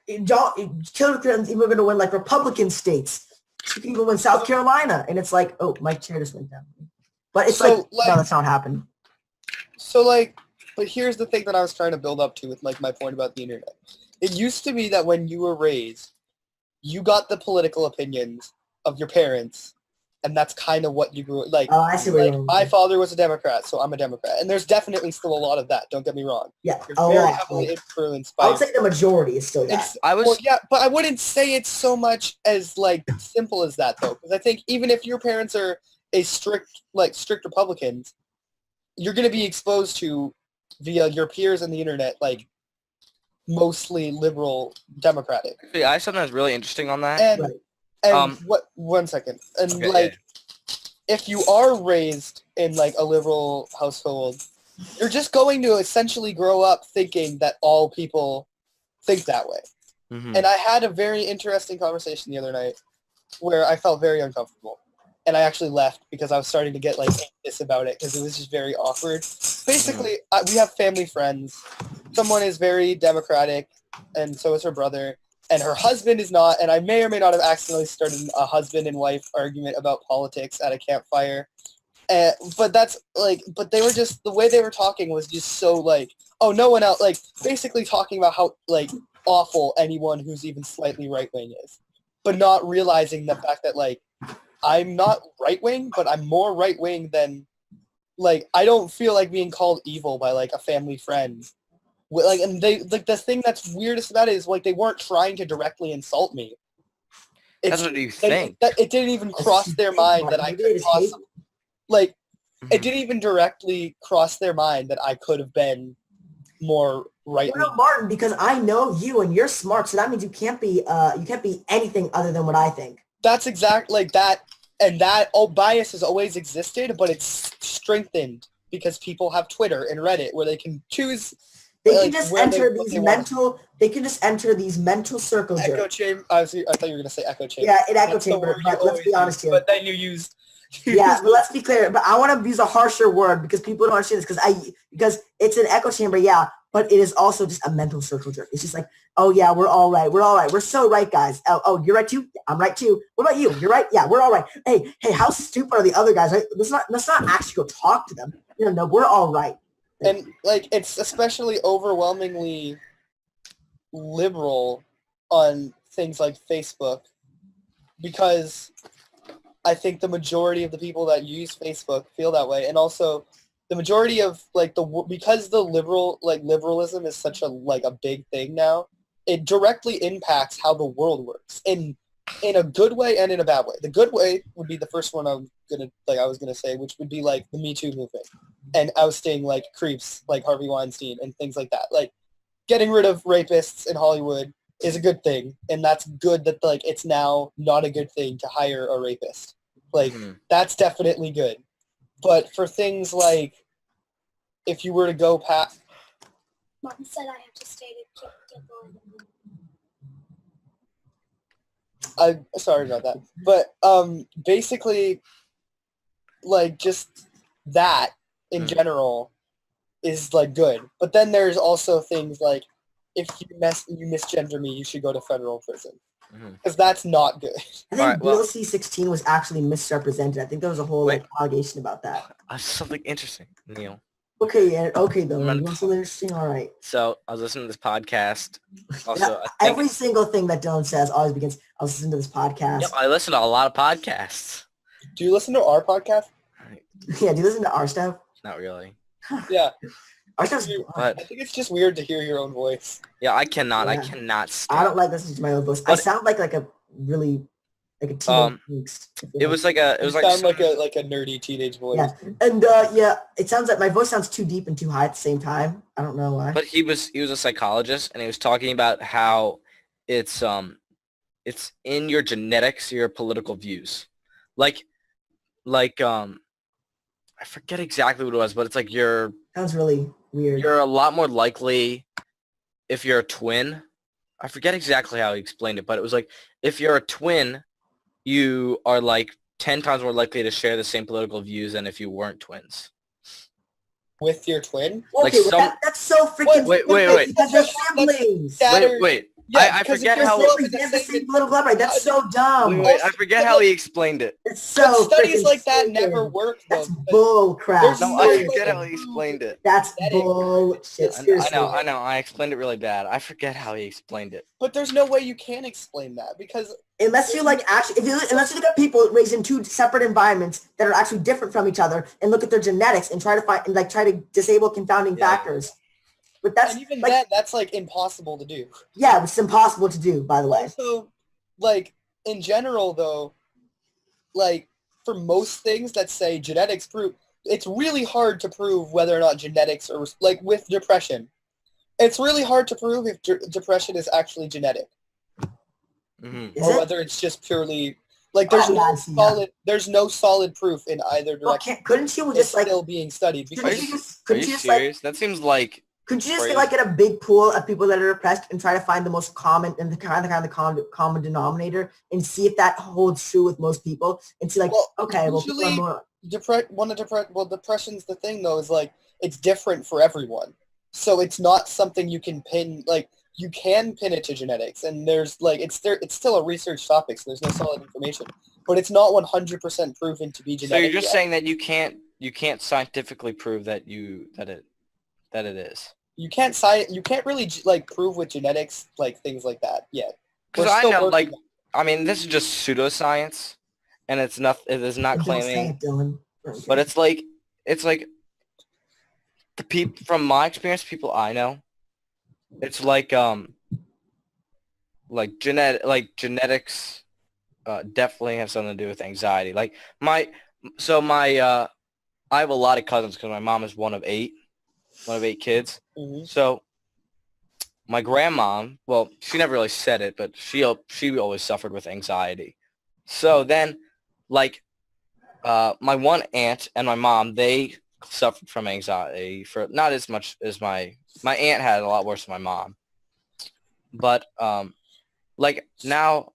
Hillary Clinton's even going to win like Republican states. She can even win South Carolina, and it's like, oh, my chair just went down. But it's So, like, no, that's not what happened. So like, but here's the thing that I was trying to build up to with like my point about the internet. It used to be that when you were raised, you got the political opinions of your parents, and that's kind of what you grew like. Oh, I see where Like you're my going. father was a Democrat, so I'm a Democrat, and there's definitely still a lot of that. Don't get me wrong. Yeah, You're a very lot. heavily Like, influenced I by. would say the majority is still that. It's, I was well, yeah, but I wouldn't say it's so much as like simple as that though, because I think even if your parents are a strict Republicans, you're going to be exposed to via your peers on the internet like mostly liberal Democratic. actually, I have something that's really interesting on that. And Right. and what 1 second. And Okay, like if you are raised in like a liberal household, you're just going to essentially grow up thinking that all people think that way. Mhm. And I had a very interesting conversation the other night where I felt very uncomfortable. And I actually left because I was starting to get like anxious about it because it was just very awkward. Basically, we have family friends. Someone is very Democratic, and so is her brother. And her husband is not. And I may or may not have accidentally started a husband and wife argument about politics at a campfire. But that's like, but they were just, the way they were talking was just so like, oh, no one else, like basically talking about how like awful anyone who's even slightly right-wing is. But not realizing the fact that like, I'm not right-wing, but I'm more right-wing than, like, I don't feel like being called evil by, like, a family friend. Like, and they, like, the thing that's weirdest about it is, like, they weren't trying to directly insult me. That's what you think. It didn't even cross their mind that I Maybe they could just hate- possibly, like, it Mhm. didn't even directly cross their mind that I could have been more right-wing. Well, no, Martin, because I know you and you're smart, so that means you can't be anything other than what I think. That's exact like that, and that bias has always existed, but it's strengthened because people have Twitter and Reddit where they can choose. They like, can just where enter what these they want. mental. They can just enter these mental circle Echo jerks. chamber. I thought you were gonna say echo chamber. Yeah, in echo That's the chamber. word you But let's be always honest use, here. But then you use. Yeah, but let's be clear. But I want to use a harsher word because people don't understand this because it's an echo chamber, yeah, but it is also just a mental circle jerk. It's just like, oh yeah, we're all right. We're all right. We're so right, guys. Oh, you're right too? I'm right too. What about you? You're right? Yeah, we're all right. Hey, how stupid are the other guys? Right? Let's not actually go talk to them. No, we're all right. And like it's especially overwhelmingly liberal on things like Facebook because I think the majority of the people that use Facebook feel that way, and also the majority of like because the liberalism is such a big thing now, it directly impacts how the world works in a good way and in a bad way. The good way would be the first one I was gonna say, which would be like the Me Too movement and ousting like creeps like Harvey Weinstein and things like that. Like getting rid of rapists in Hollywood is a good thing, and that's good that like it's now not a good thing to hire a rapist. Like Mhm. that's definitely good. But for things like if you were to go past Mom said I have to stay to get going. sorry about that. But basically like just that in general is like good. But then there's also things like if you misgender me, you should go to federal prison. Mhm. Because that's not good. I think Alright, well- Bill C-16 was actually misrepresented. I think there was a whole Wait. allegation about that. Something interesting, Neil. Okay, yeah, okay, though. I'm You want something interesting? All right. So I was listening to this podcast. Also, Yeah, I think every single thing that Dylan says always begins, I was listening to this podcast. yep, I listen to a lot of podcasts. Do you listen to our podcast? Yeah, do you listen to our stuff? Not really. Yeah. Our stuff's But I think it's just weird to hear your own voice. yeah, I cannot Yeah. cannot stand. I don't like listening to my own voice. I But- sound like a really like a Um, teenage. it was like a it You was sound like like a nerdy teenage voice. Yeah. And yeah, it sounds like my voice sounds too deep and too high at the same time. I don't know why. but he was a psychologist and he was talking about how it's in your genetics, your political views. Like I forget exactly what it was, but it's like Sounds really weird. you're a lot more likely if you're a twin. I forget exactly how he explained it, but it was like if you're a twin, you are like 10 times more likely to share the same political views than if you weren't twins. With your twin? like Okay, well, some- that's so freaking Wait, stupid because they're That's- siblings. That- Wait. Yeah, I because if forget you're how- Siblings, the they have the same- same political blood, right? That's so dumb. Wait, I forget how he explained it. It's so studies freaking like that stupid. never work though. That's because bull crap. There's No, no I way forget to how he explained it. That's genetic. bullshit. I I Seriously. know. I explained it really bad. I forget how he explained it. But there's no way you can explain that because Unless you like actually, unless you look at people raised in two separate environments that are actually different from each other and look at their genetics and try to find and like try to disable confounding Yeah. factors. But that's and even like, then that's like impossible to do. yeah, it's impossible to do. By the way, Also, like in general though, like for most things that say genetics prove, it's really hard to prove whether or not genetics are like with depression. It's really hard to prove if depression is actually genetic Hmm is or it? whether it's just purely like there's Oh, yeah, I no see that. solid there's no solid proof in either Well, direction. couldn't you It's just like still being studied couldn't because you just Are couldn't you you just like serious? That seems like couldn't you just crazy. like get a big pool of people that are depressed and try to find the most common and the kind of common denominator and see if that holds true with most people and see like Well, okay, well people are usually- more depression's the thing though is like it's different for everyone, so it's not something you can pin. Like you can pin it to genetics, and there's like it's still a research topic, so there's no solid information, but it's not 100% proven to be so. genetic. You're just yet. saying that you can't scientifically prove that it is. you can't really like prove with genetics like things like that yet. Because We're I still know, working like, on I mean, this is just pseudoscience, and it's not. It is not Don't say claiming. it, Dylan. But it's like the people from my experience, people I know, it's like genetics definitely have something to do with anxiety. Like my I have a lot of cousins because my mom is one of eight kids. Mhm. So my grandmom, well, she never really said it, but she always suffered with anxiety. So then, like, my one aunt and my mom, they suffered from anxiety for not as much as my aunt had a lot worse than my mom. But like now,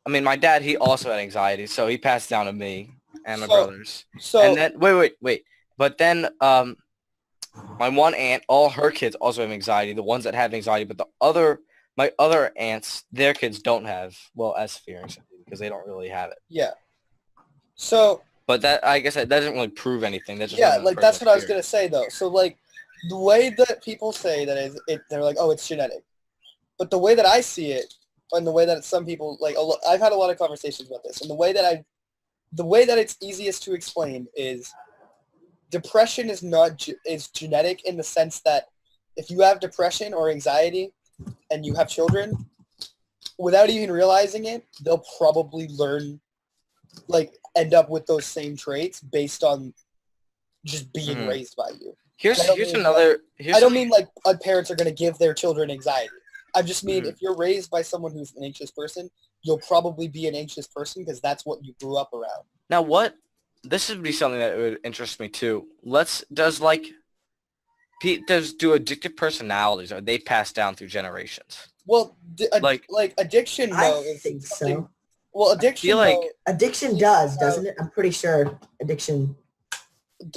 I mean, my dad, he also had anxiety, so he passed down to me and my So- brothers. So And then wait. But then my one aunt, all her kids also have anxiety, the ones that have anxiety, but my other aunts, their kids don't have, well, as severe anxiety because they don't really have it. yeah. So But that, I guess that doesn't really prove anything. That's just yeah, something like the that's person what I was experienced. gonna say though. So like the way that people say that is it, they're like, oh, it's genetic. But the way that I see it, and the way that some people like, I've had a lot of conversations about this, and the way that it's easiest to explain is depression is not is genetic in the sense that if you have depression or anxiety and you have children, without even realizing it, they'll probably end up with those same traits based on just being Mhm. raised by you. Here's I don't here's mean- another. I don't mean like parents are going to give their children anxiety. I just mean Mhm. if you're raised by someone who's an anxious person, you'll probably be an anxious person because that's what you grew up around. Now what? This would be something that would interest me too. Does do addictive personalities, are they passed down through generations? Well, Like- like addiction though I is think something. so. Well, addiction. feel like- though, Addiction does, doesn't it? I'm pretty sure addiction.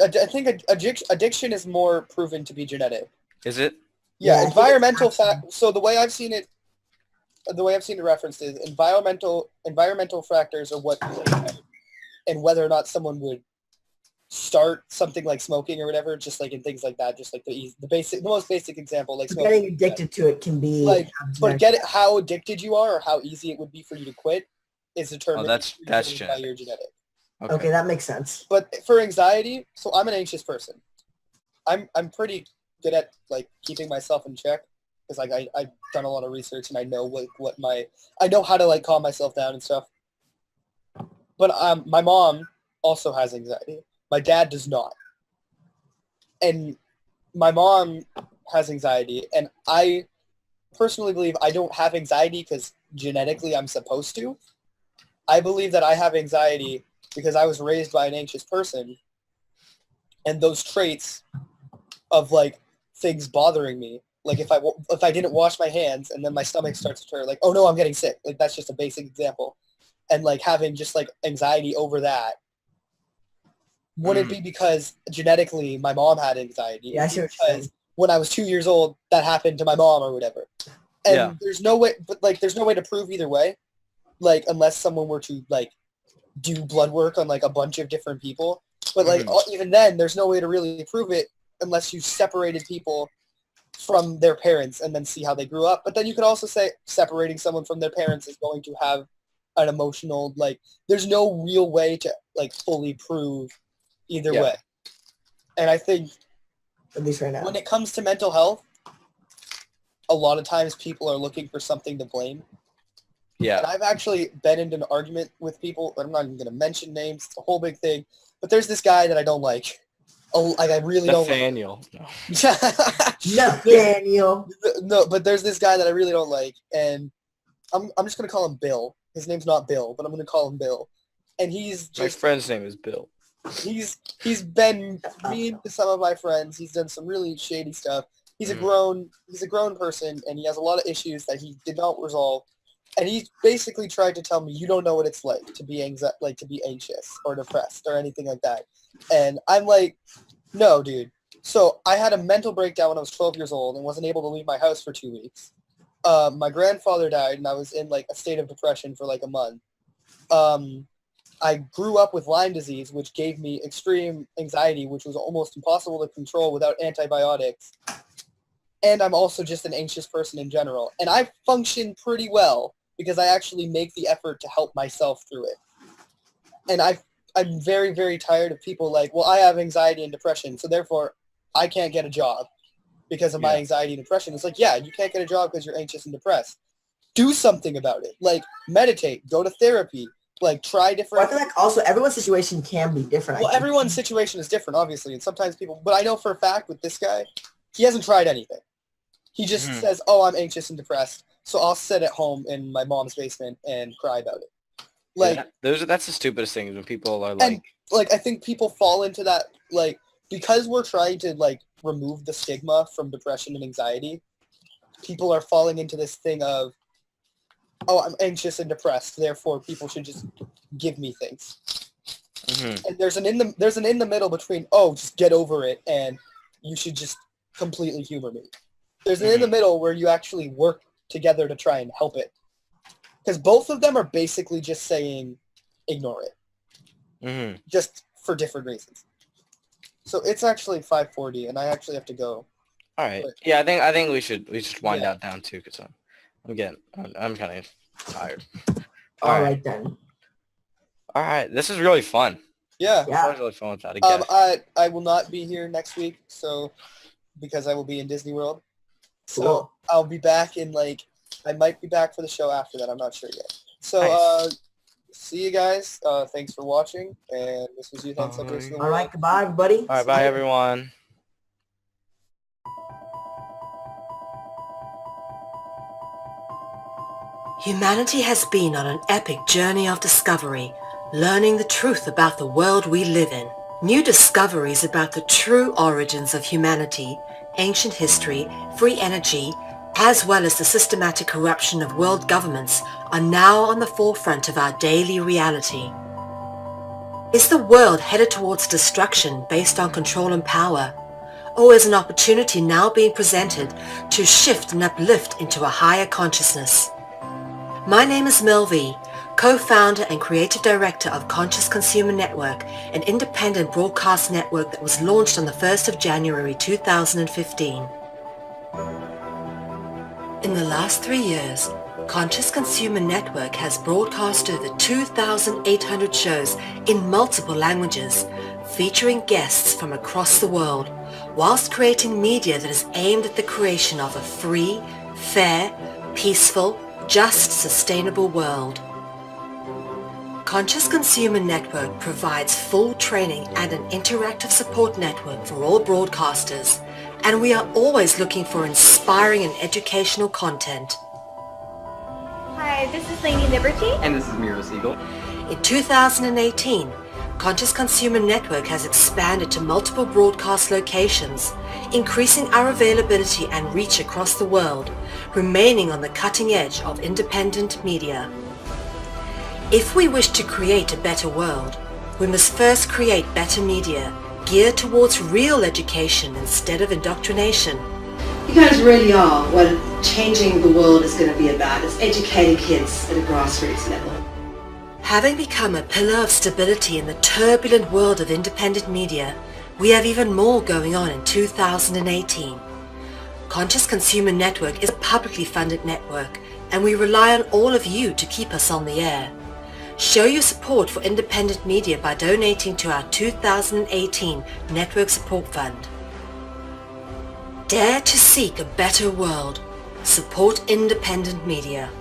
I think addiction is more proven to be genetic. Is it? Yeah, I Yeah, think environmental it's actually- fact. So the way I've seen it referenced is environmental factors are what and whether or not someone would start something like smoking or whatever, just like in things like that, just like the most basic example, like smoking. Getting addicted to it can be like, but how addicted you are or how easy it would be for you to quit is determined that's by genetic. your genetic. Okay, that makes sense. But for anxiety, so I'm an anxious person. I'm pretty good at like keeping myself in check because like I've done a lot of research and I know I know how to like calm myself down and stuff. But my mom also has anxiety. My dad does not. And my mom has anxiety, and I personally believe I don't have anxiety because genetically I'm supposed to. I believe that I have anxiety because I was raised by an anxious person, and those traits of like things bothering me, like if I didn't wash my hands and then my stomach starts to hurt, like, oh no, I'm getting sick. Like that's just a basic example. And like having just like anxiety over that wouldn't be because genetically my mom had anxiety. Yeah, I see what you're saying. Because when I was 2 years old, that happened to my mom or whatever. And there's no way, but like there's no way to prove either way. Like unless someone were to like do blood work on like a bunch of different people. But like even then, there's no way to really prove it unless you separated people from their parents and then see how they grew up. But then you could also say separating someone from their parents is going to have an emotional, like there's no real way to like fully prove either way. And I think at least right now, when it comes to mental health, a lot of times people are looking for something to blame. Yeah. And I've actually been into an argument with people, but I'm not even going to mention names. It's a whole big thing. But there's this guy that I don't like. Like I really don't like. Nathaniel. Nathaniel. No, but there's this guy that I really don't like, and I'm just going to call him Bill. His name's not Bill, but I'm going to call him Bill. And he's just... My friend's name is Bill. He's been mean to some of my friends. He's done some really shady stuff. He's a grown person, and he has a lot of issues that he did not resolve. And he basically tried to tell me, you don't know what it's like to be anxious or depressed or anything like that. And I'm like, no, dude. So I had a mental breakdown when I was 12 years old and wasn't able to leave my house for 2 weeks. My grandfather died, and I was in like a state of depression for like a month. I grew up with Lyme disease, which gave me extreme anxiety, which was almost impossible to control without antibiotics. And I'm also just an anxious person in general. And I function pretty well because I actually make the effort to help myself through it. And I'm very, very tired of people like, well, I have anxiety and depression, so therefore I can't get a job because of my anxiety and depression. It's like, yeah, you can't get a job because you're anxious and depressed. Do something about it. Like, meditate, go to therapy, like, try different... Well, I feel like also everyone's situation can be different. Well, everyone's situation is different, obviously, and sometimes people... But I know for a fact with this guy, he hasn't tried anything. He just says, oh, I'm anxious and depressed, so I'll sit at home in my mom's basement and cry about it. Like, that's the stupidest thing when people are like... And, like, I think people fall into that, like, because we're trying to, like, remove the stigma from depression and anxiety, people are falling into this thing of, oh, I'm anxious and depressed, therefore people should just give me things. And there's an in the middle between, oh, just get over it, and you should just completely humor me. There's an in the middle where you actually work together to try and help it. Because both of them are basically just saying, ignore it. Just for different reasons. So it's actually 5:40, and I actually have to go. All right. Yeah, I think we should wind down too, because I'm kind of tired. All right then. All right. This is really fun. Yeah. It was really fun without a guest. I will not be here next week, so because I will be in Disney World. So Cool. I'll be back in I might be back for the show after that. I'm not sure yet. So Nice. See you guys. Thanks for watching, and this was you. Thanks. All right, goodbye, everybody. All right. Bye, everyone. Humanity has been on an epic journey of discovery, learning the truth about the world we live in. New discoveries about the true origins of humanity, ancient history, free energy, as well as the systematic corruption of world governments are now on the forefront of our daily reality. Is the world headed towards destruction based on control and power? Or is an opportunity now being presented to shift and uplift into a higher consciousness? My name is Mel V, co-founder and creative director of Conscious Consumer Network, an independent broadcast network that was launched on the 1st of January 2015. In the last 3 years, Conscious Consumer Network has broadcast over 2,800 shows in multiple languages, featuring guests from across the world, whilst creating media that is aimed at the creation of a free, fair, peaceful, just, sustainable world. Conscious Consumer Network provides full training and an interactive support network for all broadcasters, and we are always looking for inspiring and educational content. Hi, this is Lady Liberty. And this is Miro Siegel. In 2018, Conscious Consumer Network has expanded to multiple broadcast locations, increasing our availability and reach across the world, remaining on the cutting edge of independent media. If we wish to create a better world, we must first create better media, geared towards real education instead of indoctrination. You guys really are what changing the world is going to be about. It's educating kids at a grassroots level. Having become a pillar of stability in the turbulent world of independent media, we have even more going on in 2018. Conscious Consumer Network is a publicly funded network, and we rely on all of you to keep us on the air. Show your support for independent media by donating to our 2018 Network Support Fund. Dare to seek a better world. Support independent media.